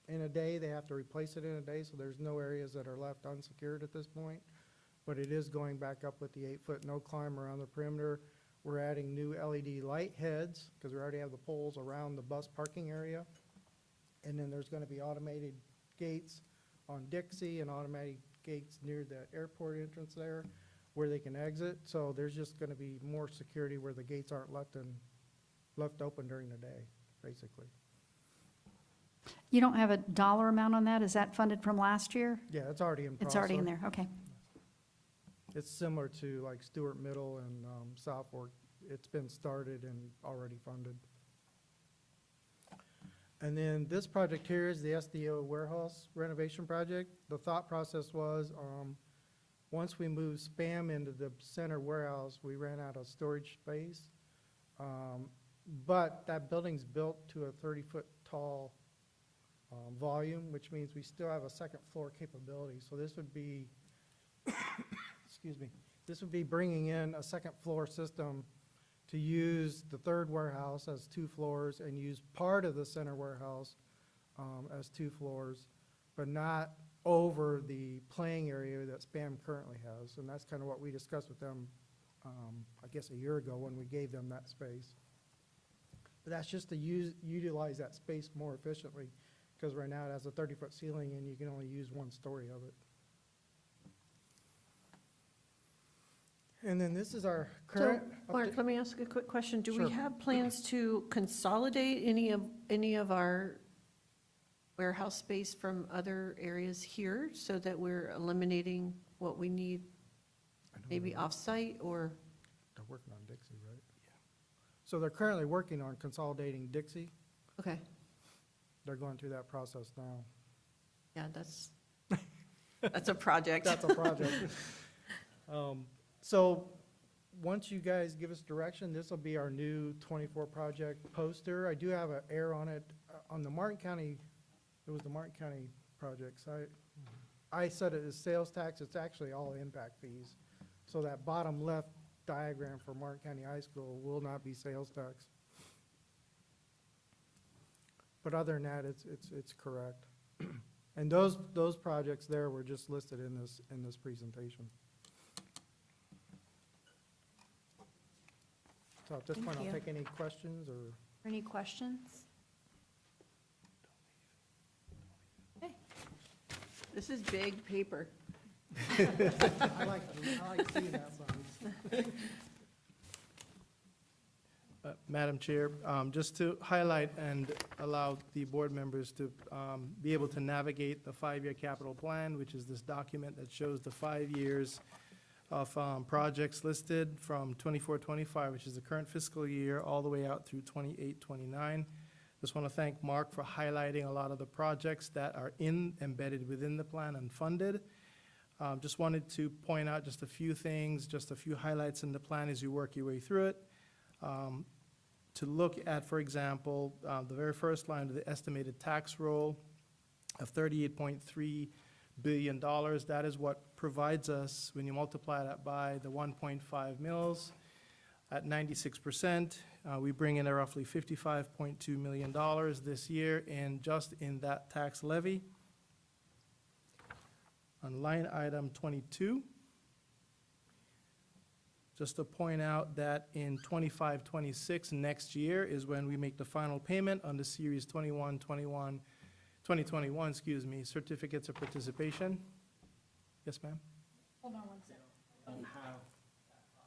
in a day, they have to replace it in a day, so there's no areas that are left unsecured at this point. but it is going back up with the 8-foot no climb around the perimeter. We're adding new LED light heads, because we already have the poles around the bus parking area. And then there's gonna be automated gates on Dixie and automatic gates near the airport entrance there where they can exit. So there's just gonna be more security where the gates aren't left open during the day, basically. You don't have a dollar amount on that? Is that funded from last year? Yeah, it's already in process. It's already in there, okay. It's similar to like Stewart Middle and South Fork. It's been started and already funded. And then this project here is the SDO warehouse renovation project. The thought process was, once we moved Spam into the center warehouse, we ran out of storage space. But that building's built to a 30-foot tall volume, which means we still have a second floor capability. So this would be, excuse me, this would be bringing in a second floor system to use the third warehouse as 2 floors and use part of the center warehouse as 2 floors, but not over the playing area that Spam currently has. And that's kind of what we discussed with them, I guess, a year ago when we gave them that space. But that's just to utilize that space more efficiently, because right now it has a 30-foot ceiling and you can only use 1 story of it. And then this is our So, current. Mark, let me ask a quick question. Do Sure. we have plans to consolidate any of our warehouse space from other areas here so that we're eliminating what we need, maybe off-site or? They're working on Dixie, right? Yeah. So they're currently working on consolidating Dixie. Okay, They're going through that process now. yeah, that's a project. That's a project. So, once you guys give us direction, this will be our new 24 project poster. I do have an error on it. On the Martin County, it was the Martin County projects. I said it as sales tax, it's actually all impact fees. So that bottom left diagram for Martin County High School will not be sales tax. But other than that, it's correct. And those projects there were just listed in this presentation. So at this Thank point, I'll you. take any questions or. Any questions? This is big paper. I like seeing that sign. Madam Chair, just to highlight and allow the board members to be able to navigate the 5-year capital plan, which is this document that shows the 5 years of projects listed from 24-25, which is the current fiscal year, all the way out through 28-29. Just want to thank Mark for highlighting a lot of the projects that are embedded within the plan and funded. Just wanted to point out just a few things, just a few highlights in the plan as you work your way through it. To look at, for example, the very first line of the estimated tax roll of $38.3 billion. That is what provides us, when you multiply that by the 1.5 mils at 96%, we bring in a roughly $55.2 million this year just in that tax levy. On line item 22, just to point out that in 25-26, next year, is when we make the final payment on the Series 2021, certificates of participation. Yes, ma'am? Hold on one second.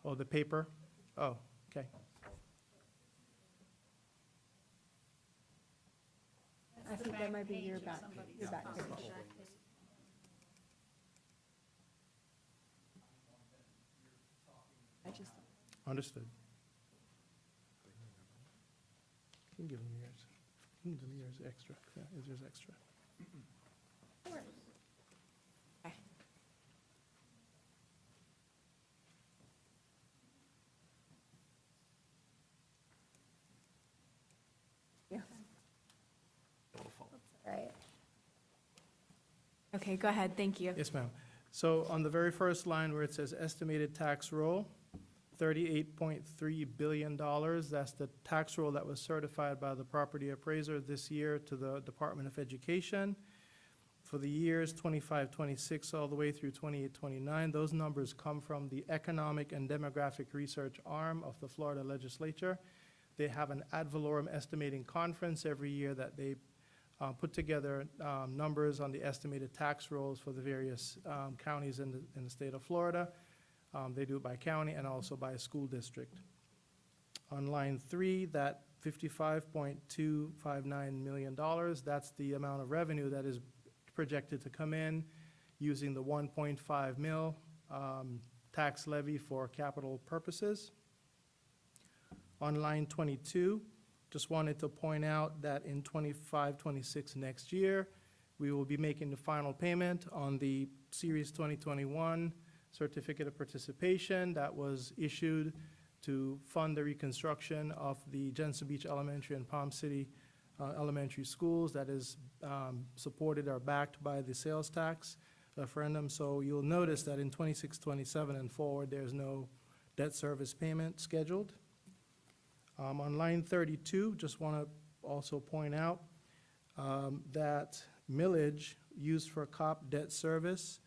Oh, the paper? Oh, okay. I think that might be your back page. I just, Understood. You can give them yours. You can give them yours extra. Yeah, is yours extra? okay. Yeah. Right. Okay, go ahead, thank you. Yes, ma'am. So on the very first line where it says estimated tax roll, $38.3 billion, that's the tax roll that was certified by the property appraiser this year to the Department of Education. for the years 25, 26, all the way through 28, 29. Those numbers come from the Economic and Demographic Research arm of the Florida Legislature. They have an ad valorem estimating conference every year that they put together numbers on the estimated tax rolls for the various counties in the state of Florida. They do it by county and also by school district. On line 3, that $55.259 million, that's the amount of revenue that is projected to come in using the 1.5 mil tax levy for capital purposes. On line 22, just wanted to point out that in 25, 26 next year, we will be making the final payment on the Series 2021 Certificate of Participation that was issued to fund the reconstruction of the Jensen Beach Elementary and Palm City Elementary Schools that is supported or backed by the sales tax referendum. So you'll notice that in 26, 27 and forward, there's no debt service payment scheduled. On line 32, just want to also point out that millage used for COP debt service,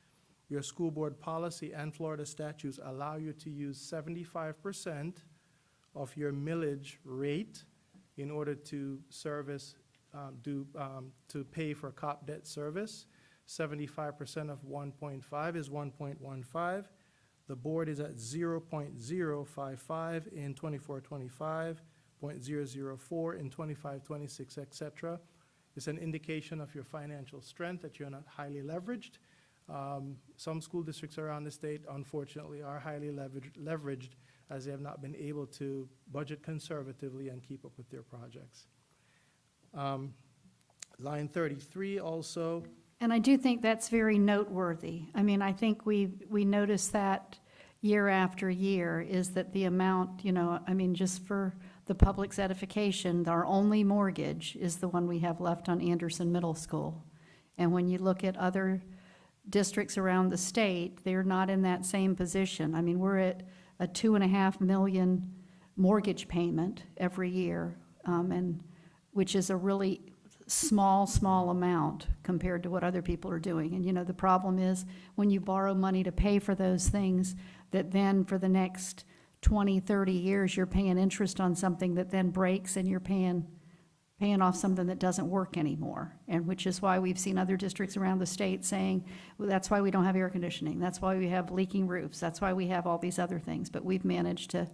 your school board policy and Florida statutes allow you to use 75% of your millage rate in order to service, to pay for COP debt service. 75% of 1.5 is 1.15. The board is at 0.055 in 24-25, 0.004 in 25-26, et cetera. It's an indication of your financial strength, that you're not highly leveraged. Some school districts around the state, unfortunately, are highly leveraged as they have not been able to budget conservatively and keep up with their projects. Line 33 also, And I do think that's very noteworthy. I mean, I think we notice that year after year, is that the amount, I mean, just for the public's edification, our only mortgage is the one we have left on Anderson Middle School. And when you look at other districts around the state, they're not in that same position. I mean, we're at a $2.5 million mortgage payment every year, and which is a really small amount compared to what other people are doing. And the problem is when you borrow money to pay for those things, that then for the next 20, 30 years, you're paying interest on something that then breaks, and you're paying off something that doesn't work anymore. And which is why we've seen other districts around the state saying, well, that's why we don't have air conditioning. That's why we have leaking roofs. That's why we have all these other things. But we've managed to,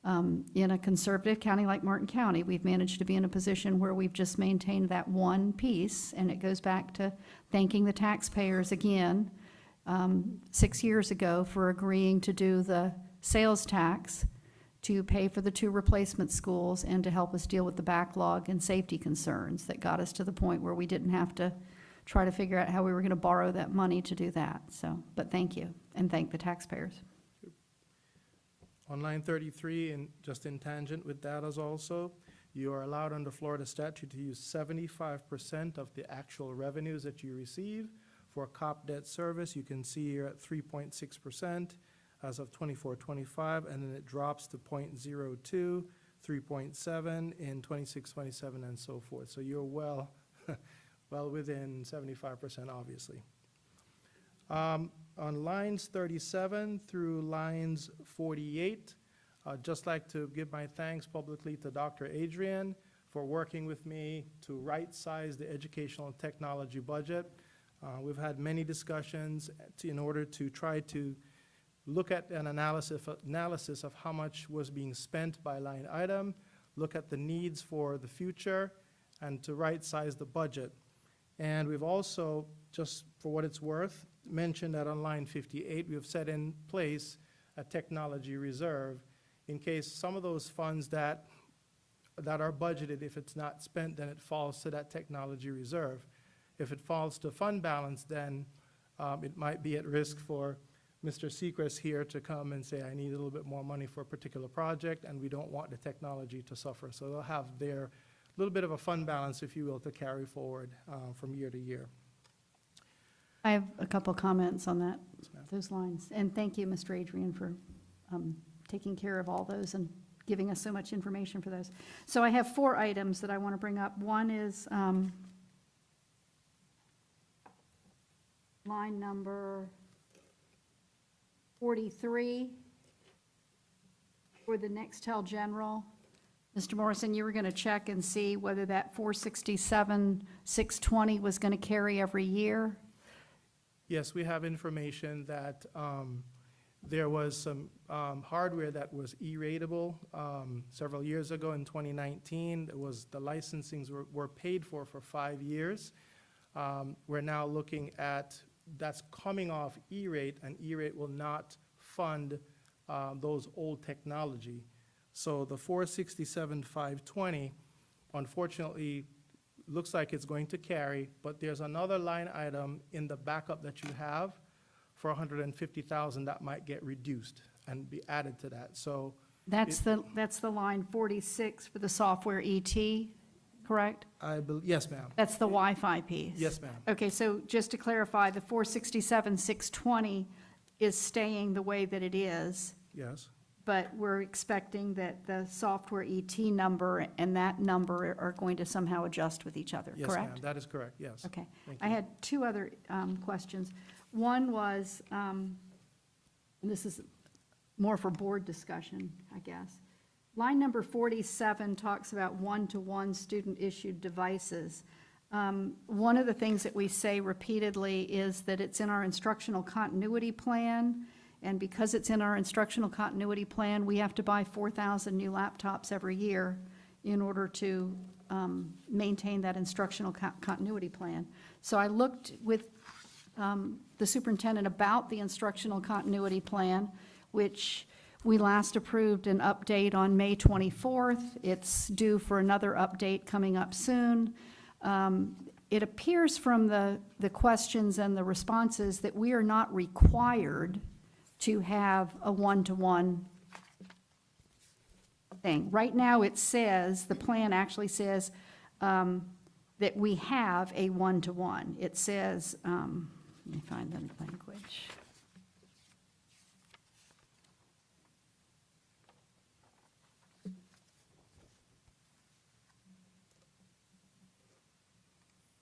in a conservative county like Martin County, we've managed to be in a position where we've just maintained that one piece. And it goes back to thanking the taxpayers again, 6 years ago for agreeing to do the sales tax to pay for the 2 replacement schools and to help us deal with the backlog and safety concerns that got us to the point where we didn't have to try to figure out how we were going to borrow that money to do that. So, but thank you, and thank the taxpayers. on line 33, and just in tangent with that as also, you are allowed under Florida statute to use 75% of the actual revenues that you receive for COP debt service. You can see here at 3.6% as of 24-25, and then it drops to 0.02, 3.7 in 26-27, and so forth. So you're well within 75%, obviously. On lines 37 through lines 48, I'd just like to give my thanks publicly to Dr. Adrian for working with me to right-size the educational and technology budget. We've had many discussions in order to try to look at an analysis of how much was being spent by line item, look at the needs for the future, and to right-size the budget. And we've also, just for what it's worth, mentioned that on line 58, we've set in place a technology reserve in case some of those funds that are budgeted, if it's not spent, then it falls to that technology reserve. If it falls to fund balance, then it might be at risk for Mr. Seacrest here to come and say, I need a little bit more money for a particular project, and we don't want the technology to suffer. So they'll have their little bit of a fund balance, if you will, to carry forward from year to year. I have a couple comments on that, Yes, ma'am. those lines. And thank you, Mr. Adrian, for taking care of all those and giving us so much information for those. So I have 4 items that I want to bring up. One is line number 43 for the Nextel General. Mr. Morrison, you were going to check and see whether that 467,620 was going to carry every year? Yes, we have information that there was some hardware that was E-ratable several years ago in 2019. It was, the licensings were paid for 5 years. We're now looking at, that's coming off E-rate, and E-rate will not fund those old technology. So the 467,520, unfortunately, looks like it's going to carry, but there's another line item in the backup that you have for 150,000 that might get reduced and be added to that. So That's the line 46 for the software ET, correct? I believe, yes, ma'am. That's the Wi-Fi piece? Yes, ma'am. Okay, so just to clarify, the 467,620 is staying the way that it is, Yes. but we're expecting that the software ET number and that number are going to somehow adjust with each other, Yes, ma'am. correct? That is correct, yes. Okay. Thank I you. had two other questions. One was, and this is more for board discussion, I guess. Line number 47 talks about one-to-one student-issued devices. One of the things that we say repeatedly is that it's in our instructional continuity plan, and because it's in our instructional continuity plan, we have to buy 4,000 new laptops every year in order to maintain that instructional continuity plan. So I looked with the superintendent about the instructional continuity plan, which we last approved an update on May 24th. It's due for another update coming up soon. It appears from the questions and the responses that we are not required to have a one-to-one thing. Right now, it says, the plan actually says that we have a one-to-one. It says, let me find the language.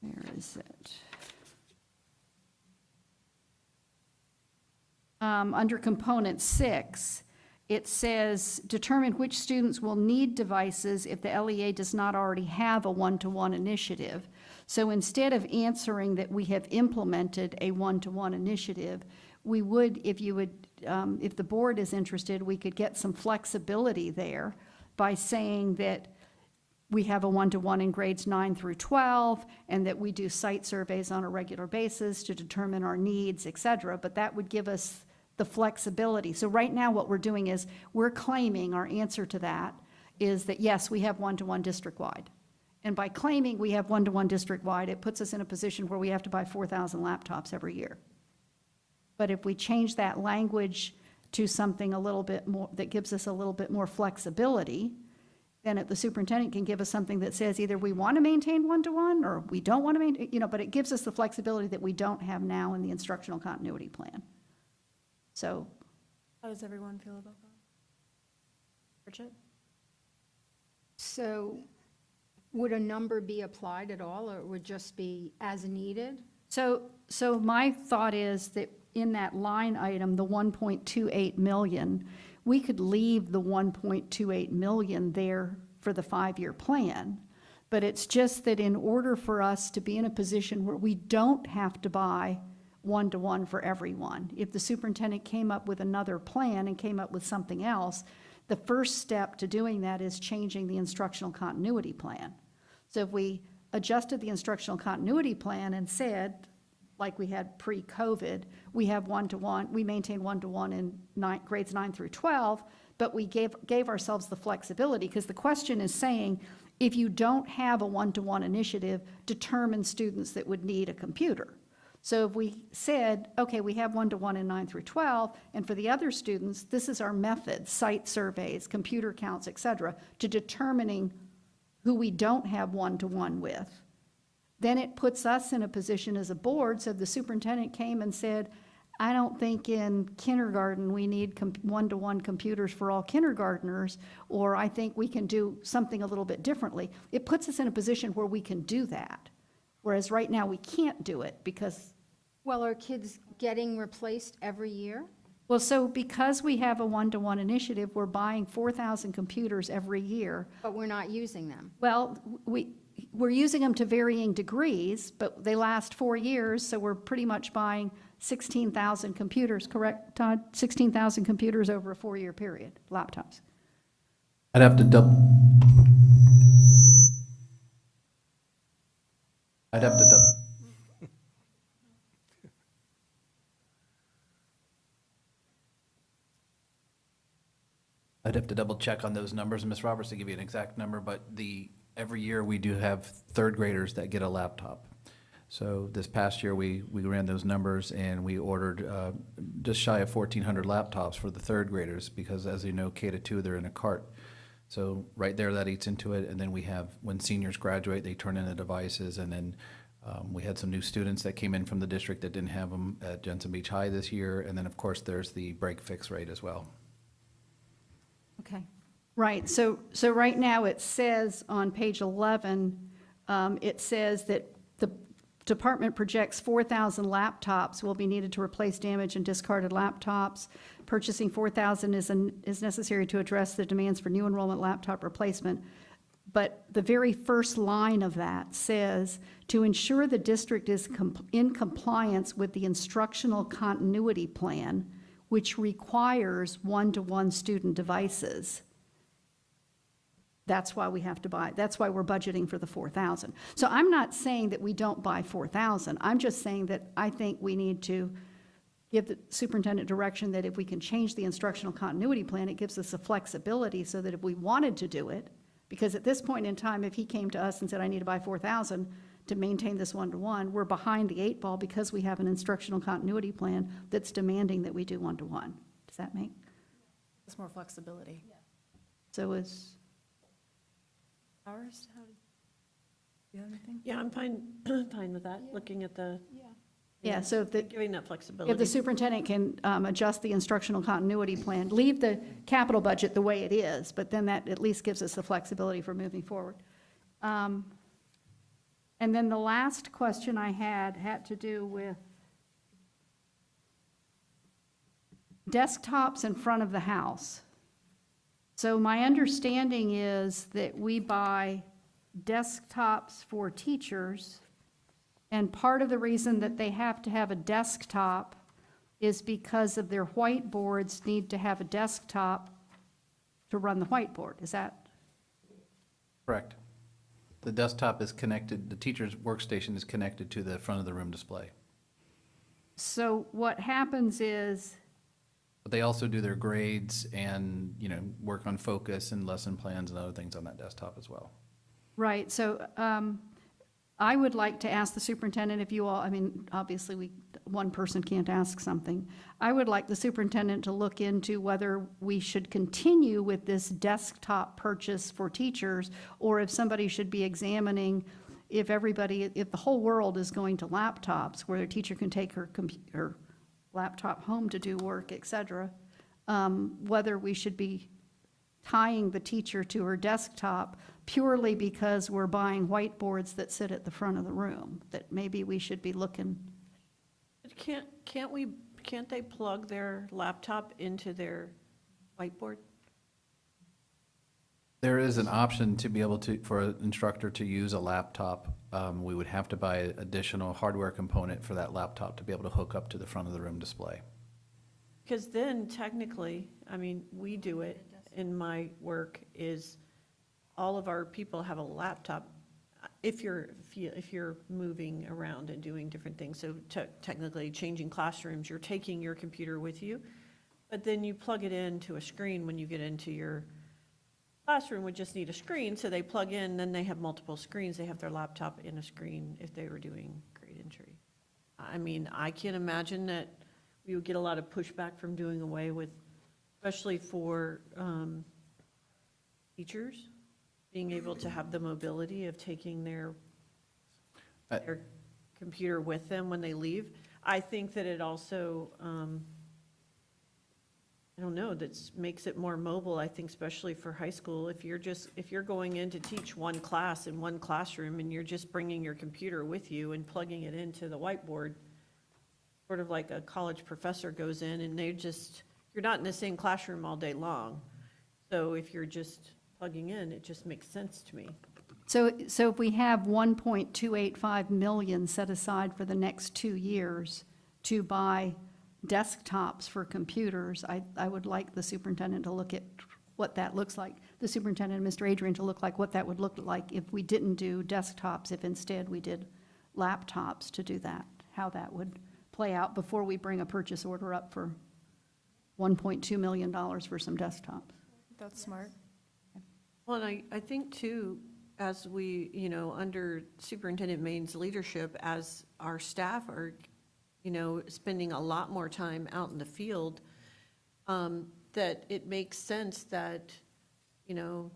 Where is it? Under component 6, it says, determine which students will need devices if the LEA does not already have a one-to-one initiative. So instead of answering that we have implemented a one-to-one initiative, we would, if the board is interested, we could get some flexibility there by saying that we have a one-to-one in grades 9 through 12, and that we do site surveys on a regular basis to determine our needs, et cetera, but that would give us the flexibility. So right now, what we're doing is, we're claiming our answer to that is that, yes, we have one-to-one district-wide. And by claiming we have one-to-one district-wide, it puts us in a position where we have to buy 4,000 laptops every year. But if we change that language to something a little bit more, that gives us a little bit more flexibility, then the superintendent can give us something that says either we want to maintain one-to-one or we don't want to maintain, but it gives us the flexibility that we don't have now in the instructional continuity plan. So, How does everyone feel about that? Bridget? So would a number be applied at all, or it would just be as needed? so my thought is that in that line item, the 1.28 million, we could leave the 1.28 million there for the 5-year plan. But it's just that in order for us to be in a position where we don't have to buy one-to-one for everyone, if the superintendent came up with another plan and came up with something else, the first step to doing that is changing the instructional continuity plan. So if we adjusted the instructional continuity plan and said, like we had pre-COVID, we have one-to-one, we maintain one-to-one in grades 9 through 12, but we gave ourselves the flexibility, because the question is saying, if you don't have a one-to-one initiative, determine students that would need a computer. So if we said, okay, we have one-to-one in 9 through 12, and for the other students, this is our method, site surveys, computer counts, et cetera, to determining who we don't have one-to-one with, then it puts us in a position as a board. So if the superintendent came and said, I don't think in kindergarten we need one-to-one computers for all kindergartners, or I think we can do something a little bit differently, it puts us in a position where we can do that. Whereas right now, we can't do it because Well, are kids getting replaced every year? Well, so because we have a one-to-one initiative, we're buying 4,000 computers every year. But we're not using them. Well, we're using them to varying degrees, but they last 4 years, so we're pretty much buying 16,000 computers, correct, Todd? 16,000 computers over a 4-year period, laptops. I'd have to double. I'd have to double check on those numbers, Ms. Roberts, to give you an exact number, but every year we do have third graders that get a laptop. So this past year, we ran those numbers and we ordered just shy of 1,400 laptops for the third graders because, as you know, K to 2, they're in a cart. So right there, that eats into it. And then we have, when seniors graduate, they turn in the devices. And then we had some new students that came in from the district that didn't have them at Jensen Beach High this year. And then, of course, there's the break-fix rate as well. Okay. Right, so right now it says on page 11, it says that the department projects 4,000 laptops will be needed to replace damaged and discarded laptops. Purchasing 4,000 is necessary to address the demands for new enrollment laptop replacement. But the very first line of that says, to ensure the district is in compliance with the instructional continuity plan, which requires one-to-one student devices. That's why we have to buy, that's why we're budgeting for the 4,000. So I'm not saying that we don't buy 4,000. I'm just saying that I think we need to give the superintendent direction that if we can change the instructional continuity plan, it gives us the flexibility so that if we wanted to do it, because at this point in time, if he came to us and said, I need to buy 4,000 to maintain this one-to-one, we're behind the 8 ball because we have an instructional continuity plan that's demanding that we do one-to-one. Does that make? It's more flexibility. So is, Ours, how do you have anything? Yeah, I'm fine, fine with that, looking at the, yeah, so if the, giving that if the flexibility. superintendent can adjust the instructional continuity plan, leave the capital budget the way it is, but then that at least gives us the flexibility for moving forward. And then the last question I had to do with desktops in front of the house. So my understanding is that we buy desktops for teachers, and part of the reason that they have to have a desktop is because of their whiteboards need to have a desktop to run the whiteboard. Is that? Correct. The desktop is connected, the teacher's workstation is connected to the front of the room display. So what happens is, But they also do their grades and, work on focus and lesson plans and other things on that desktop as well. right, so I would like to ask the superintendent if you all, I mean, obviously one person can't ask something. I would like the superintendent to look into whether we should continue with this desktop purchase for teachers, or if somebody should be examining if the whole world is going to laptops, where a teacher can take her laptop home to do work, et cetera, whether we should be tying the teacher to her desktop purely because we're buying whiteboards that sit at the front of the room, that maybe we should be looking. But can't they plug their laptop into their whiteboard? There is an option to be able to, for an instructor to use a laptop. We would have to buy an additional hardware component for that laptop to be able to hook up to the front of the room display. Because then technically, I mean, we do it in my work, is all of our people have a laptop if you're moving around and doing different things. So technically changing classrooms, you're taking your computer with you, but then you plug it into a screen when you get into your classroom. Would just need a screen, so they plug in, then they have multiple screens. They have their laptop in a screen if they were doing grade entry. I mean, I can't imagine that we would get a lot of pushback from doing away with, especially for teachers, being able to have the mobility of taking their computer with them when they leave. I think that it also, I don't know, that makes it more mobile, I think, especially for high school. If you're going in to teach one class in one classroom and you're just bringing your computer with you and plugging it into the whiteboard, sort of like a college professor goes in and you're not in the same classroom all day long. So if you're just plugging in, it just makes sense to me. So if we have 1.285 million set aside for the next 2 years to buy desktops for computers, I would like the superintendent to look at what that looks like. The superintendent and Mr. Adrian to look like what that would look like if we didn't do desktops, if instead we did laptops to do that, how that would play out before we bring a purchase order up for $1.2 million for some desktops. That's smart. Well, and I think too, as we, under Superintendent Main's leadership, as our staff are, spending a lot more time out in the field, that it makes sense that, because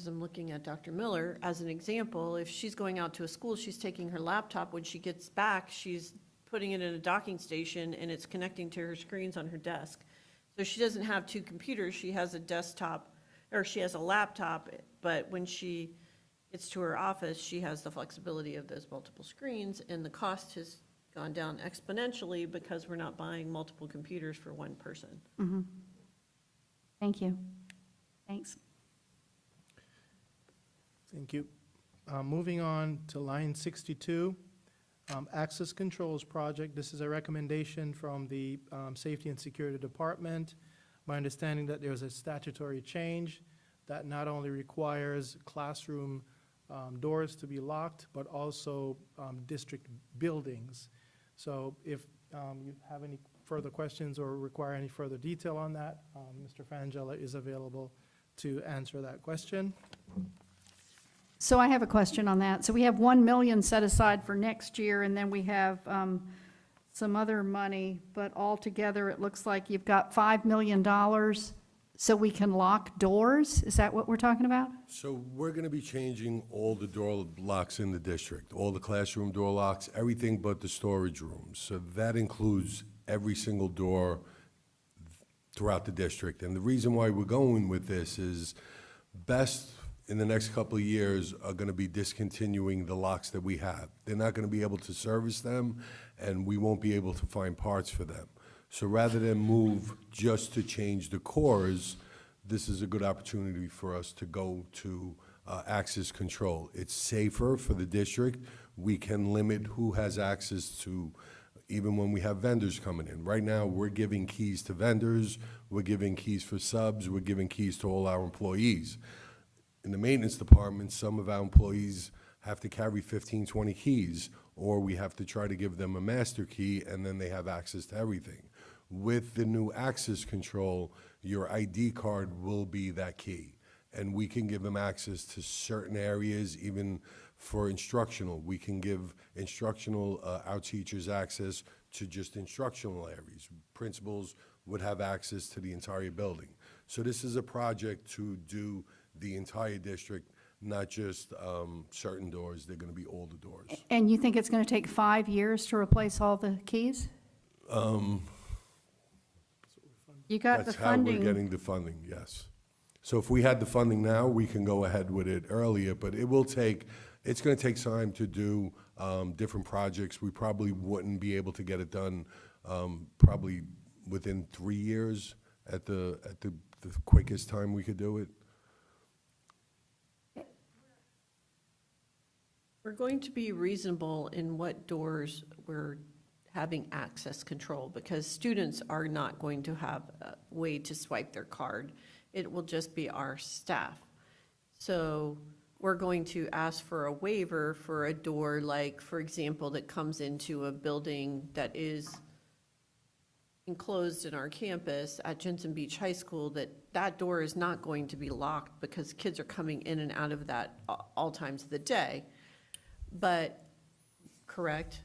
I'm looking at Dr. Miller as an example, if she's going out to a school, she's taking her laptop, when she gets back, she's putting it in a docking station and it's connecting to her screens on her desk. So she doesn't have 2 computers, she has a desktop, or she has a laptop, but when she gets to her office, she has the flexibility of those multiple screens, and the cost has gone down exponentially because we're not buying multiple computers for one person. Thank you. Thanks. Thank you. Moving on to line 62, access controls project. This is a recommendation from the Safety and Security Department. My understanding that there's a statutory change that not only requires classroom doors to be locked, but also district buildings. So if you have any further questions or require any further detail on that, Mr. Frangella is available to answer that question. So I have a question on that. So we have 1 million set aside for next year, and then we have some other money, but altogether, it looks like you've got $5 million so we can lock doors? Is that what we're talking about? So we're going to be changing all the door locks in the district, all the classroom door locks, everything but the storage rooms. So that includes every single door throughout the district. And the reason why we're going with this is Best in the next couple of years are going to be discontinuing the locks that we have. They're not going to be able to service them, and we won't be able to find parts for them. So rather than move just to change the cores, this is a good opportunity for us to go to access control. It's safer for the district. We can limit who has access to, even when we have vendors coming in. Right now, we're giving keys to vendors, we're giving keys for subs, we're giving keys to all our employees. In the maintenance department, some of our employees have to carry 15, 20 keys, or we have to try to give them a master key, and then they have access to everything. With the new access control, your ID card will be that key, and we can give them access to certain areas, even for instructional. We can give instructional, our teachers access to just instructional areas. Principals would have access to the entire building. So this is a project to do the entire district, not just certain doors. They're going to be all the doors. And you think it's going to take 5 years to replace all the keys? You got the That's how we're funding. getting the funding, yes. So if we had the funding now, we can go ahead with it earlier, but it will take, it's going to take time to do different projects. We probably wouldn't be able to get it done probably within 3 years at the quickest time we could do it. We're going to be reasonable in what doors we're having access control, because students are not going to have a way to swipe their card. It will just be our staff. So we're going to ask for a waiver for a door, like, for example, that comes into a building that is enclosed in our campus at Jensen Beach High School, that door is not going to be locked because kids are coming in and out of that all times of the day. But, correct?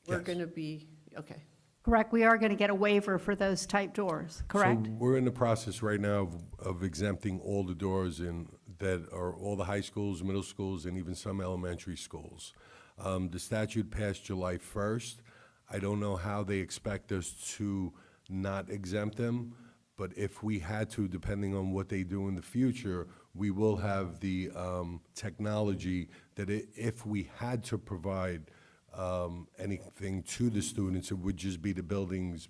We're Yes. going to be, okay. Correct, we are going to get a waiver for those type doors, correct? So we're in the process right now of exempting all the doors in, that are all the high schools, middle schools, and even some elementary schools. The statute passed July 1st. I don't know how they expect us to not exempt them, but if we had to, depending on what they do in the future, we will have the technology that if we had to provide anything to the students. It would just be the buildings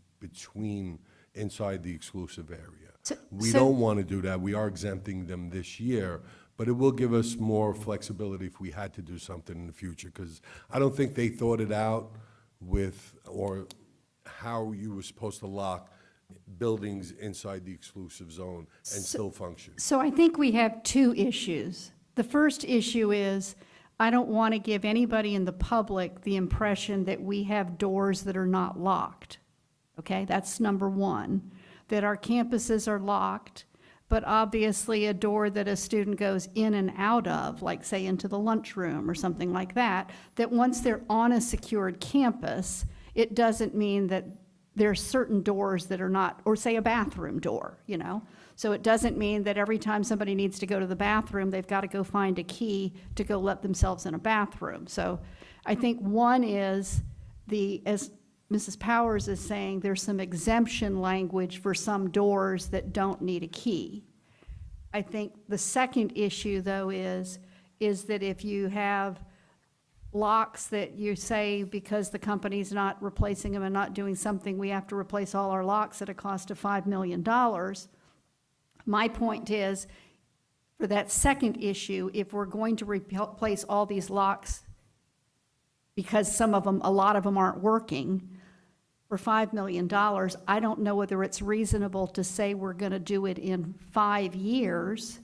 inside the exclusive area. We don't want to do that. We are exempting them this year, but it will give us more flexibility if we had to do something in the future, because I don't think they thought it out or how you were supposed to lock buildings inside the exclusive zone and still function. So I think we have two issues. The first issue is, I don't want to give anybody in the public the impression that we have doors that are not locked. Okay, that's number one, that our campuses are locked, but obviously a door that a student goes in and out of, like say into the lunchroom or something like that, that once they're on a secured campus, it doesn't mean that there are certain doors that are not, or say a bathroom door, you know? So it doesn't mean that every time somebody needs to go to the bathroom, they've got to go find a key to go let themselves in a bathroom. So I think one is as Mrs. Powers is saying, there's some exemption language for some doors that don't need a key. I think the second issue, though, is that if you have locks that you say because the company's not replacing them and not doing something, we have to replace all our locks at a cost of $5 million. My point is, for that second issue, if we're going to replace all these locks because a lot of them aren't working, for $5 million, I don't know whether it's reasonable to say we're going to do it in 5 years.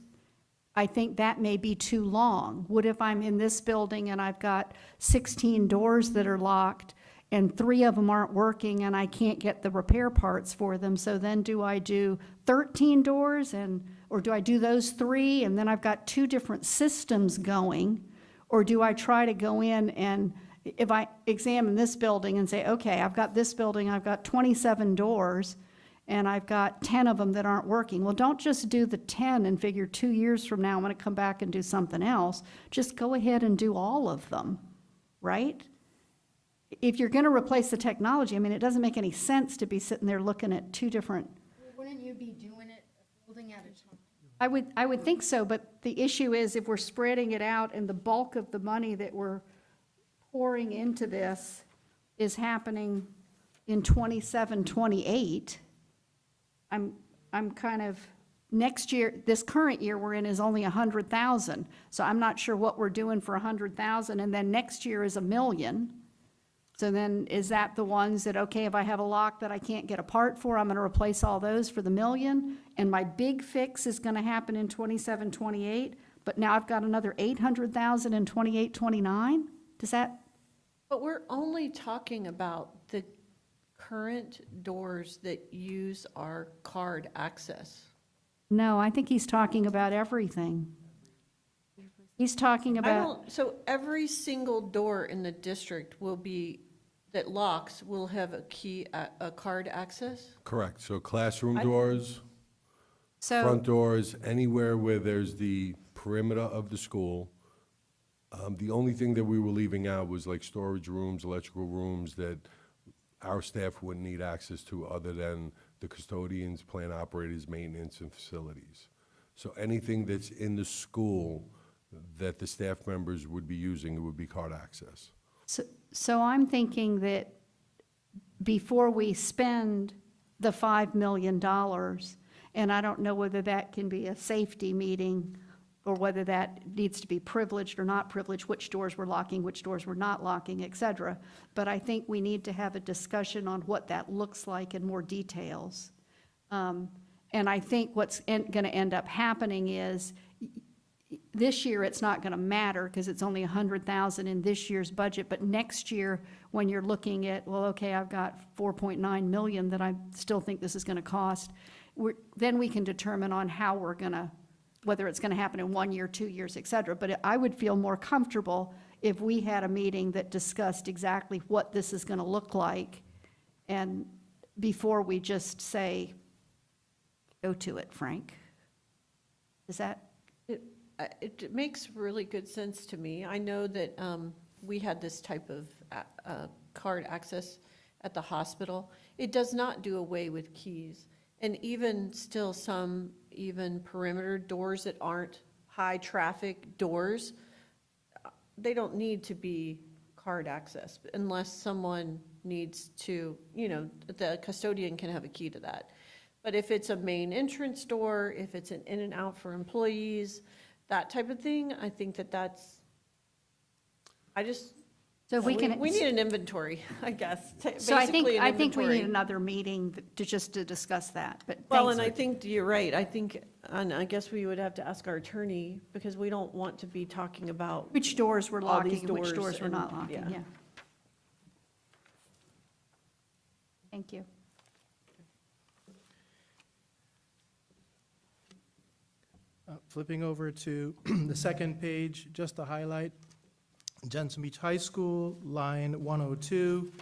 I think that may be too long. What if I'm in this building and I've got 16 doors that are locked and 3 of them aren't working and I can't get the repair parts for them? So then do I do 13 doors or do I do those 3 and then I've got 2 different systems going? Or do I try to go in and if I examine this building and say, okay, I've got this building, I've got 27 doors, and I've got 10 of them that aren't working. Well, don't just do the 10 and figure 2 years from now I'm going to come back and do something else. Just go ahead and do all of them, right? If you're going to replace the technology, I mean, it doesn't make any sense to be sitting there looking at 2 different. Wouldn't you be doing it a building at a time? I would think so, but the issue is if we're spreading it out and the bulk of the money that we're pouring into this is happening in 27, 28, I'm kind of, next year, this current year we're in is only 100,000. So I'm not sure what we're doing for 100,000, and then next year is $1 million. So then is that the ones that, okay, if I have a lock that I can't get a part for, I'm going to replace all those for the $1 million, and my big fix is going to happen in 27, 28, but now I've got another 800,000 in 28, 29? Does that? But we're only talking about the current doors that use our card access. No, I think he's talking about everything. He's talking about, So every single door in the district that locks will have a key, a card access? Correct. So classroom doors, so, front doors, anywhere where there's the perimeter of the school. The only thing that we were leaving out was like storage rooms, electrical rooms that our staff wouldn't need access to other than the custodians, plant operators, maintenance, and facilities. So anything that's in the school that the staff members would be using, it would be card access. so I'm thinking that before we spend the $5 million, and I don't know whether that can be a safety meeting or whether that needs to be privileged or not privileged, which doors we're locking, which doors we're not locking, et cetera. But I think we need to have a discussion on what that looks like in more details. And I think what's going to end up happening is this year it's not going to matter because it's only 100,000 in this year's budget. But next year, when you're looking at, well, okay, I've got 4.9 million that I still think this is going to cost, then we can determine on how we're going to, whether it's going to happen in 1 year, 2 years, et cetera. But I would feel more comfortable if we had a meeting that discussed exactly what this is going to look like, and before we just say, go to it, Frank. Is that? It makes really good sense to me. I know that we had this type of card access at the hospital. It does not do away with keys. And even still, some even perimeter doors that aren't high-traffic doors, they don't need to be card access, unless someone needs to, you know, the custodian can have a key to that. But if it's a main entrance door, if it's an in and out for employees, that type of thing, I think that's, So we can. we need an inventory, I guess, So I think, basically an I think we need inventory. another meeting to discuss that, but Well, thanks. and I think you're right. I think, and I guess we would have to ask our attorney, because we don't want to be talking about, Which doors we're all these locking and which doors doors we're and- not locking, yeah. yeah. Thank you. Flipping over to the second page, just to highlight, Jensen Beach High School, line 102,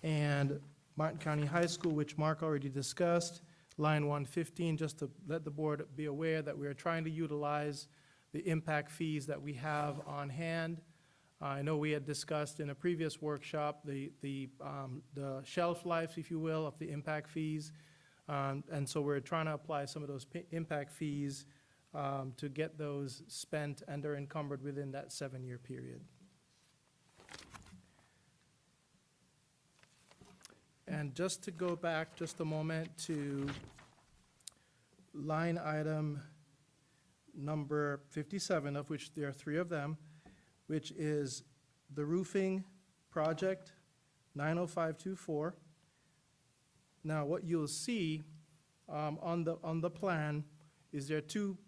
and Martin County High School, which Mark already discussed, line 115, just to let the board be aware that we are trying to utilize the impact fees that we have on hand. I know we had discussed in a previous workshop the shelf life, if you will, of the impact fees. And so we're trying to apply some of those impact fees to get those spent and are encumbered within that 7-year period. And just to go back just a moment to line item number 57, of which there are 3 of them, which is the roofing project 90524. Now, what you'll see on the plan is there are two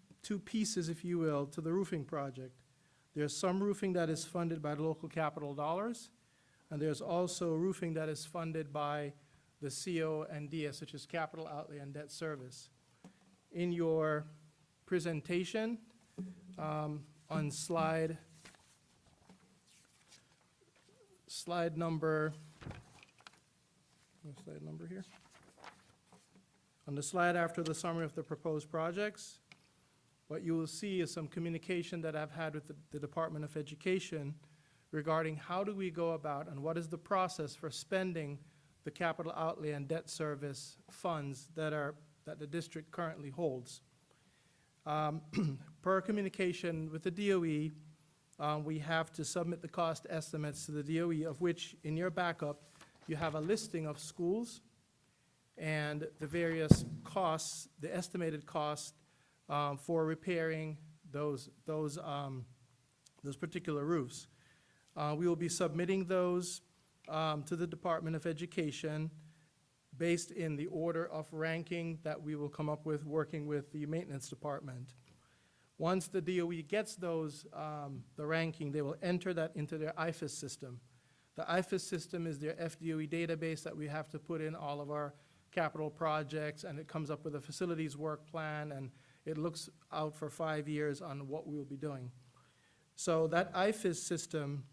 pieces, if you will, to the roofing project. There's some roofing that is funded by the local capital dollars, and there's also roofing that is funded by the CO and DS, such as capital outlay and debt service. In your presentation, on slide number, what's slide number here? On the slide after the summary of the proposed projects, what you will see is some communication that I've had with the Department of Education regarding how do we go about and what is the process for spending the capital outlay and debt service funds that the district currently holds. Per communication with the DOE, we have to submit the cost estimates to the DOE, of which in your backup, you have a listing of schools and the various costs, the estimated cost for repairing those particular roofs. We will be submitting those to the Department of Education based in the order of ranking that we will come up with working with the maintenance department. Once the DOE gets those, the ranking, they will enter that into their IFAS system. The IFAS system is their FDOE database that we have to put in all of our capital projects, and it comes up with a facilities work plan, and it looks out for 5 years on what we will be doing. So that IFAS system,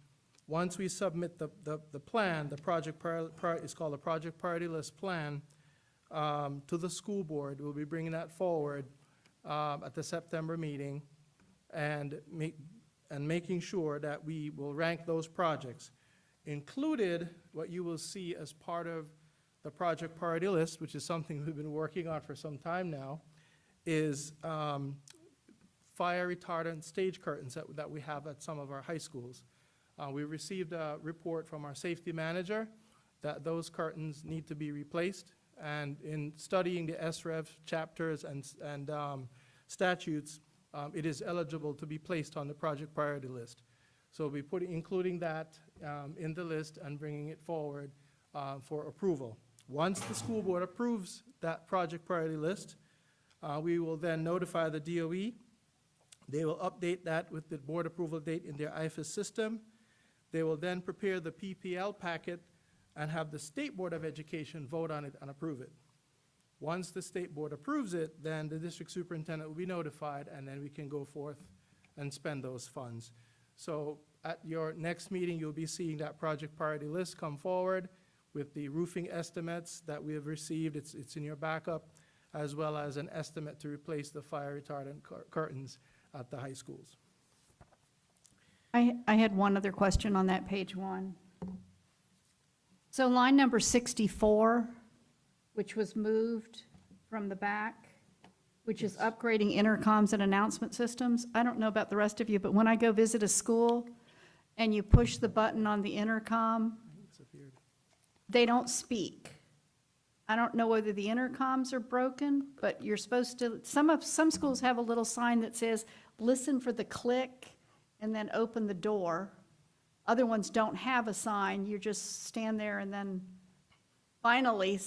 once we submit the plan, the project it's called the Project Priority List Plan, to the school board. We'll be bringing that forward at the September meeting and making sure that we will rank those projects. Included, what you will see as part of the Project Priority List, which is something we've been working on for some time now, is fire retardant stage curtains that we have at some of our high schools. We received a report from our safety manager that those curtains need to be replaced. And in studying the SREV chapters and statutes, it is eligible to be placed on the project priority list. So we'll be including that in the list and bringing it forward for approval. Once the school board approves that project priority list, we will then notify the DOE. They will update that with the board approval date in their IFAS system. They will then prepare the PPL packet and have the State Board of Education vote on it and approve it. Once the State Board approves it, then the district superintendent will be notified, and then we can go forth and spend those funds. So at your next meeting, you'll be seeing that project priority list come forward with the roofing estimates that we have received. It's in your backup, as well as an estimate to replace the fire retardant curtains at the high schools. I had one other question on that page 1. So line number 64, which was moved from the back, which is upgrading intercoms and announcement systems. I don't know about the rest of you, but when I go visit a school and you push the button on the intercom, Disappeared. they don't speak. I don't know whether the intercoms are broken, but you're supposed to, some schools have a little sign that says, listen for the click and then open the door. Other ones don't have a sign, you just stand there and then finally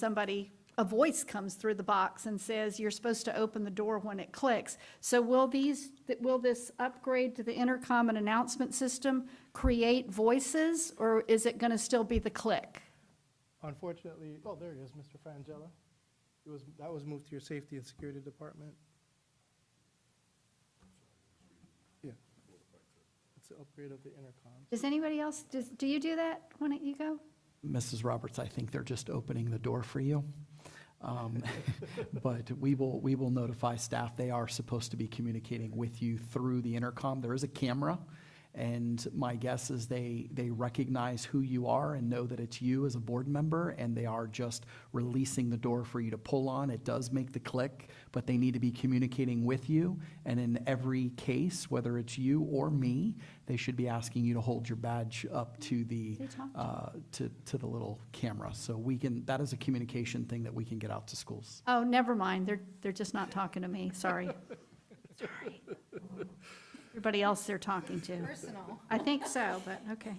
a voice comes through the box and says, you're supposed to open the door when it clicks. So will this upgrade to the intercom and announcement system create voices, or is it gonna still be the click? Unfortunately, oh, there he is, Mr. Frangella. That was moved to your Safety and Security Department. Yeah. It's the upgrade of the intercom. Does anybody else, do you do that when you go? Mrs. Roberts, I think they're just opening the door for you. But we will notify staff. They are supposed to be communicating with you through the intercom. There is a camera, and my guess is they recognize who you are and know that it's you as a board member, and they are just releasing the door for you to pull on. It does make the click, but they need to be communicating with you. And in every case, whether it's you or me, they should be asking you to hold your badge up to the to the little camera. So that is a communication thing that we can get out to schools. Oh, never mind, they're just not talking to me, sorry. Sorry. Everybody else they're talking to. Personal. I think so, but, okay.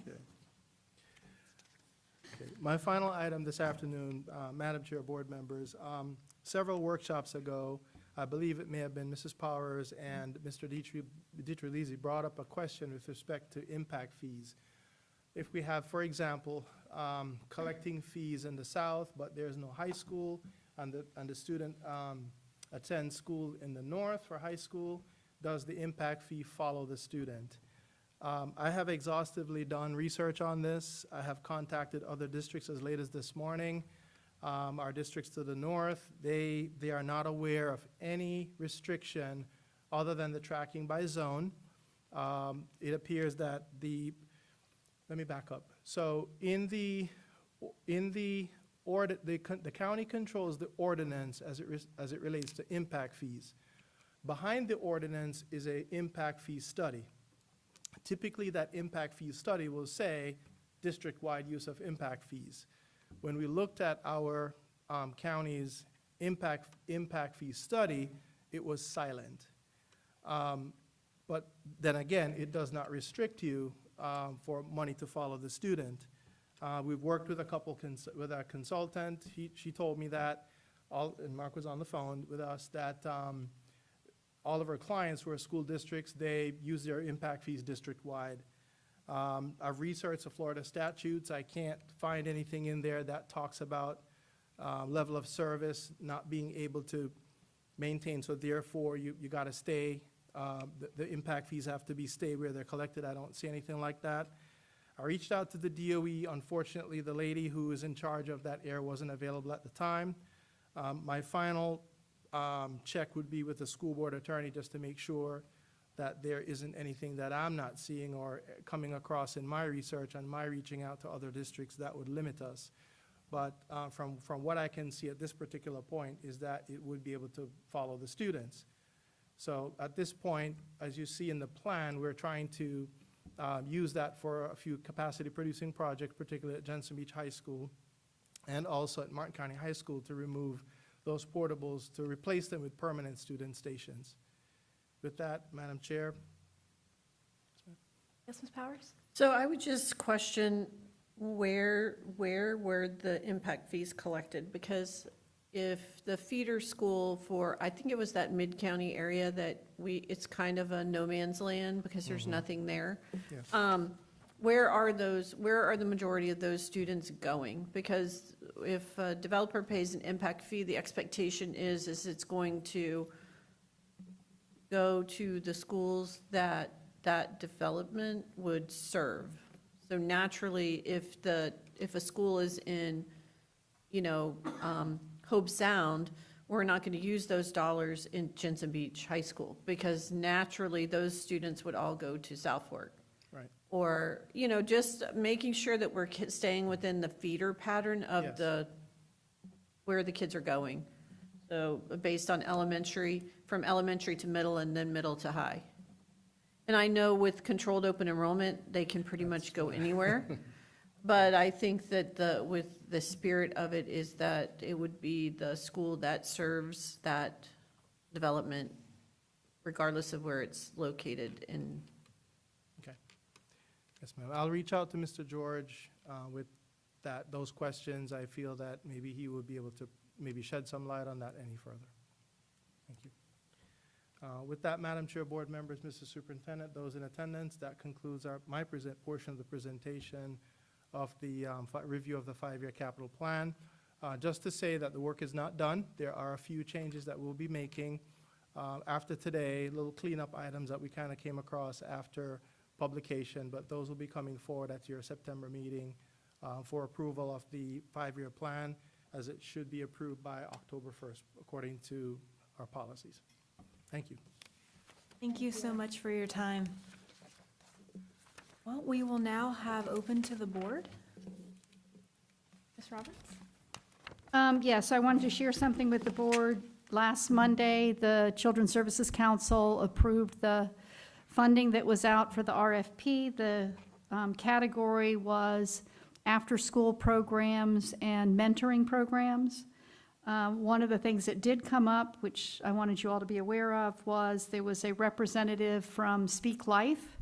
Okay. My final item this afternoon, Madam Chair, board members, several workshops ago, I believe it may have been Mrs. Powers and Mr. Dietrich brought up a question with respect to impact fees. If we have, for example, collecting fees in the south, but there's no high school, and the student attends school in the north for high school, does the impact fee follow the student? I have exhaustively done research on this. I have contacted other districts as late as this morning. Our districts to the north, they are not aware of any restriction other than the tracking by zone. It appears that let me back up. So the county controls the ordinance as it relates to impact fees. Behind the ordinance is an impact fee study. Typically, that impact fee study will say district-wide use of impact fees. When we looked at our county's impact fee study, it was silent. But then again, it does not restrict you for money to follow the student. We've worked with with a consultant. She told me that, and Mark was on the phone with us, that all of our clients who are school districts, they use their impact fees district-wide. I've researched the Florida statutes. I can't find anything in there that talks about level of service not being able to maintain, so therefore you got to stay. The impact fees have to stay where they're collected. I don't see anything like that. I reached out to the DOE. Unfortunately, the lady who is in charge of that area wasn't available at the time. My final check would be with the school board attorney just to make sure that there isn't anything that I'm not seeing or coming across in my research and my reaching out to other districts that would limit us. But from what I can see at this particular point is that it would be able to follow the students. So at this point, as you see in the plan, we're trying to use that for a few capacity producing projects, particularly at Jensen Beach High School and also at Martin County High School, to remove those portables, to replace them with permanent student stations. With that, Madam Chair. Yes, Ms. Powers? So I would just question where were the impact fees collected? Because if the feeder school for, I think it was that mid-county area that it's kind of a no man's land because there's nothing there. Yes. Where are the majority of those students going? Because if a developer pays an impact fee, the expectation is it's going to go to the schools that development would serve. So naturally, if a school is in, Hope Sound, we're not going to use those dollars in Jensen Beach High School because naturally those students would all go to South Fork. Right. Or, just making sure that we're staying within the feeder pattern of Yes. where the kids are going. So based on from elementary to middle and then middle to high. And I know with controlled open enrollment, they can pretty much go anywhere. But I think that with the spirit of it is that it would be the school that serves that development, regardless of where it's located in. Okay. Yes, ma'am. I'll reach out to Mr. George with those questions. I feel that maybe he would be able to maybe shed some light on that any further. Thank you. With that, Madam Chair, board members, Mr. Superintendent, those in attendance, that concludes my portion of the presentation of the review of the five-year capital plan. Just to say that the work is not done. There are a few changes that we'll be making after today, little cleanup items that we kind of came across after publication, but those will be coming forward at your September meeting for approval of the five-year plan, as it should be approved by October 1st, according to our policies. Thank you. Thank you so much for your time. Well, we will now have open to the board. Ms. Roberts? Yes, I wanted to share something with the board. Last Monday, the Children's Services Council approved the funding that was out for the RFP. The category was after-school programs and mentoring programs. One of the things that did come up, which I wanted you all to be aware of, was there was a representative from Speak Life,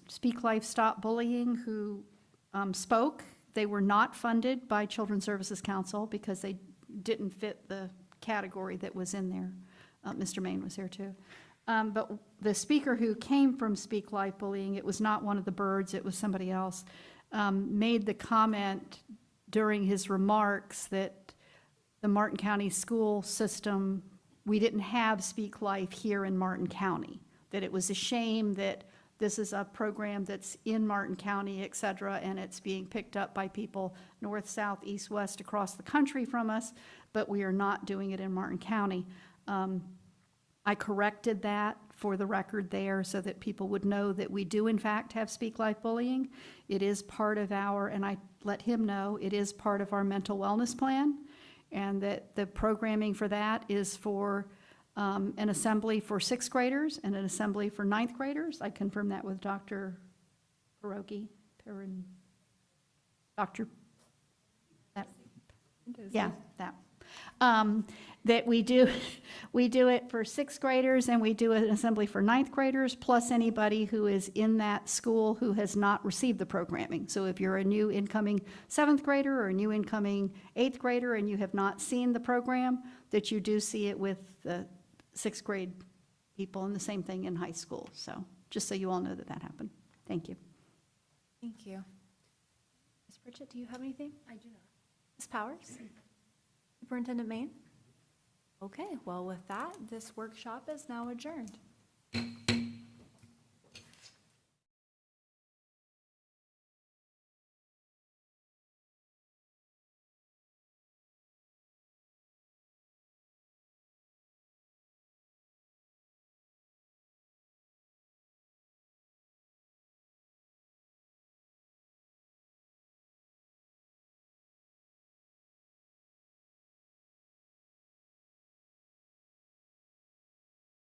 Speak Life Stop Bullying, who spoke. They were not funded by Children's Services Council because they didn't fit the category that was in there. Mr. Main was there too. But the speaker who came from Speak Life Bullying, it was not one of the birds, it was somebody else, made the comment during his remarks that the Martin County school system, we didn't have Speak Life here in Martin County, that it was a shame that this is a program that's in Martin County, et cetera, and it's being picked up by people north, south, east, west, across the country from us, but we are not doing it in Martin County. I corrected that for the record there so that people would know that we do in fact have Speak Life Bullying. It is part of our, and I let him know, it is part of our mental wellness plan, and that the programming for that is for an assembly for sixth graders and an assembly for ninth graders. I confirmed that with Dr. Pierogi, Dr. Yeah, that. That we do it for sixth graders and we do an assembly for ninth graders, plus anybody who is in that school who has not received the programming. So if you're a new incoming seventh grader or a new incoming eighth grader and you have not seen the program, that you do see it with the sixth grade people, and the same thing in high school. So just so you all know that that happened. Thank you. Thank you. Ms. Pritchett, do you have anything? I do not. Ms. Powers? Superintendent Main? Okay, well, with that, this workshop is now adjourned.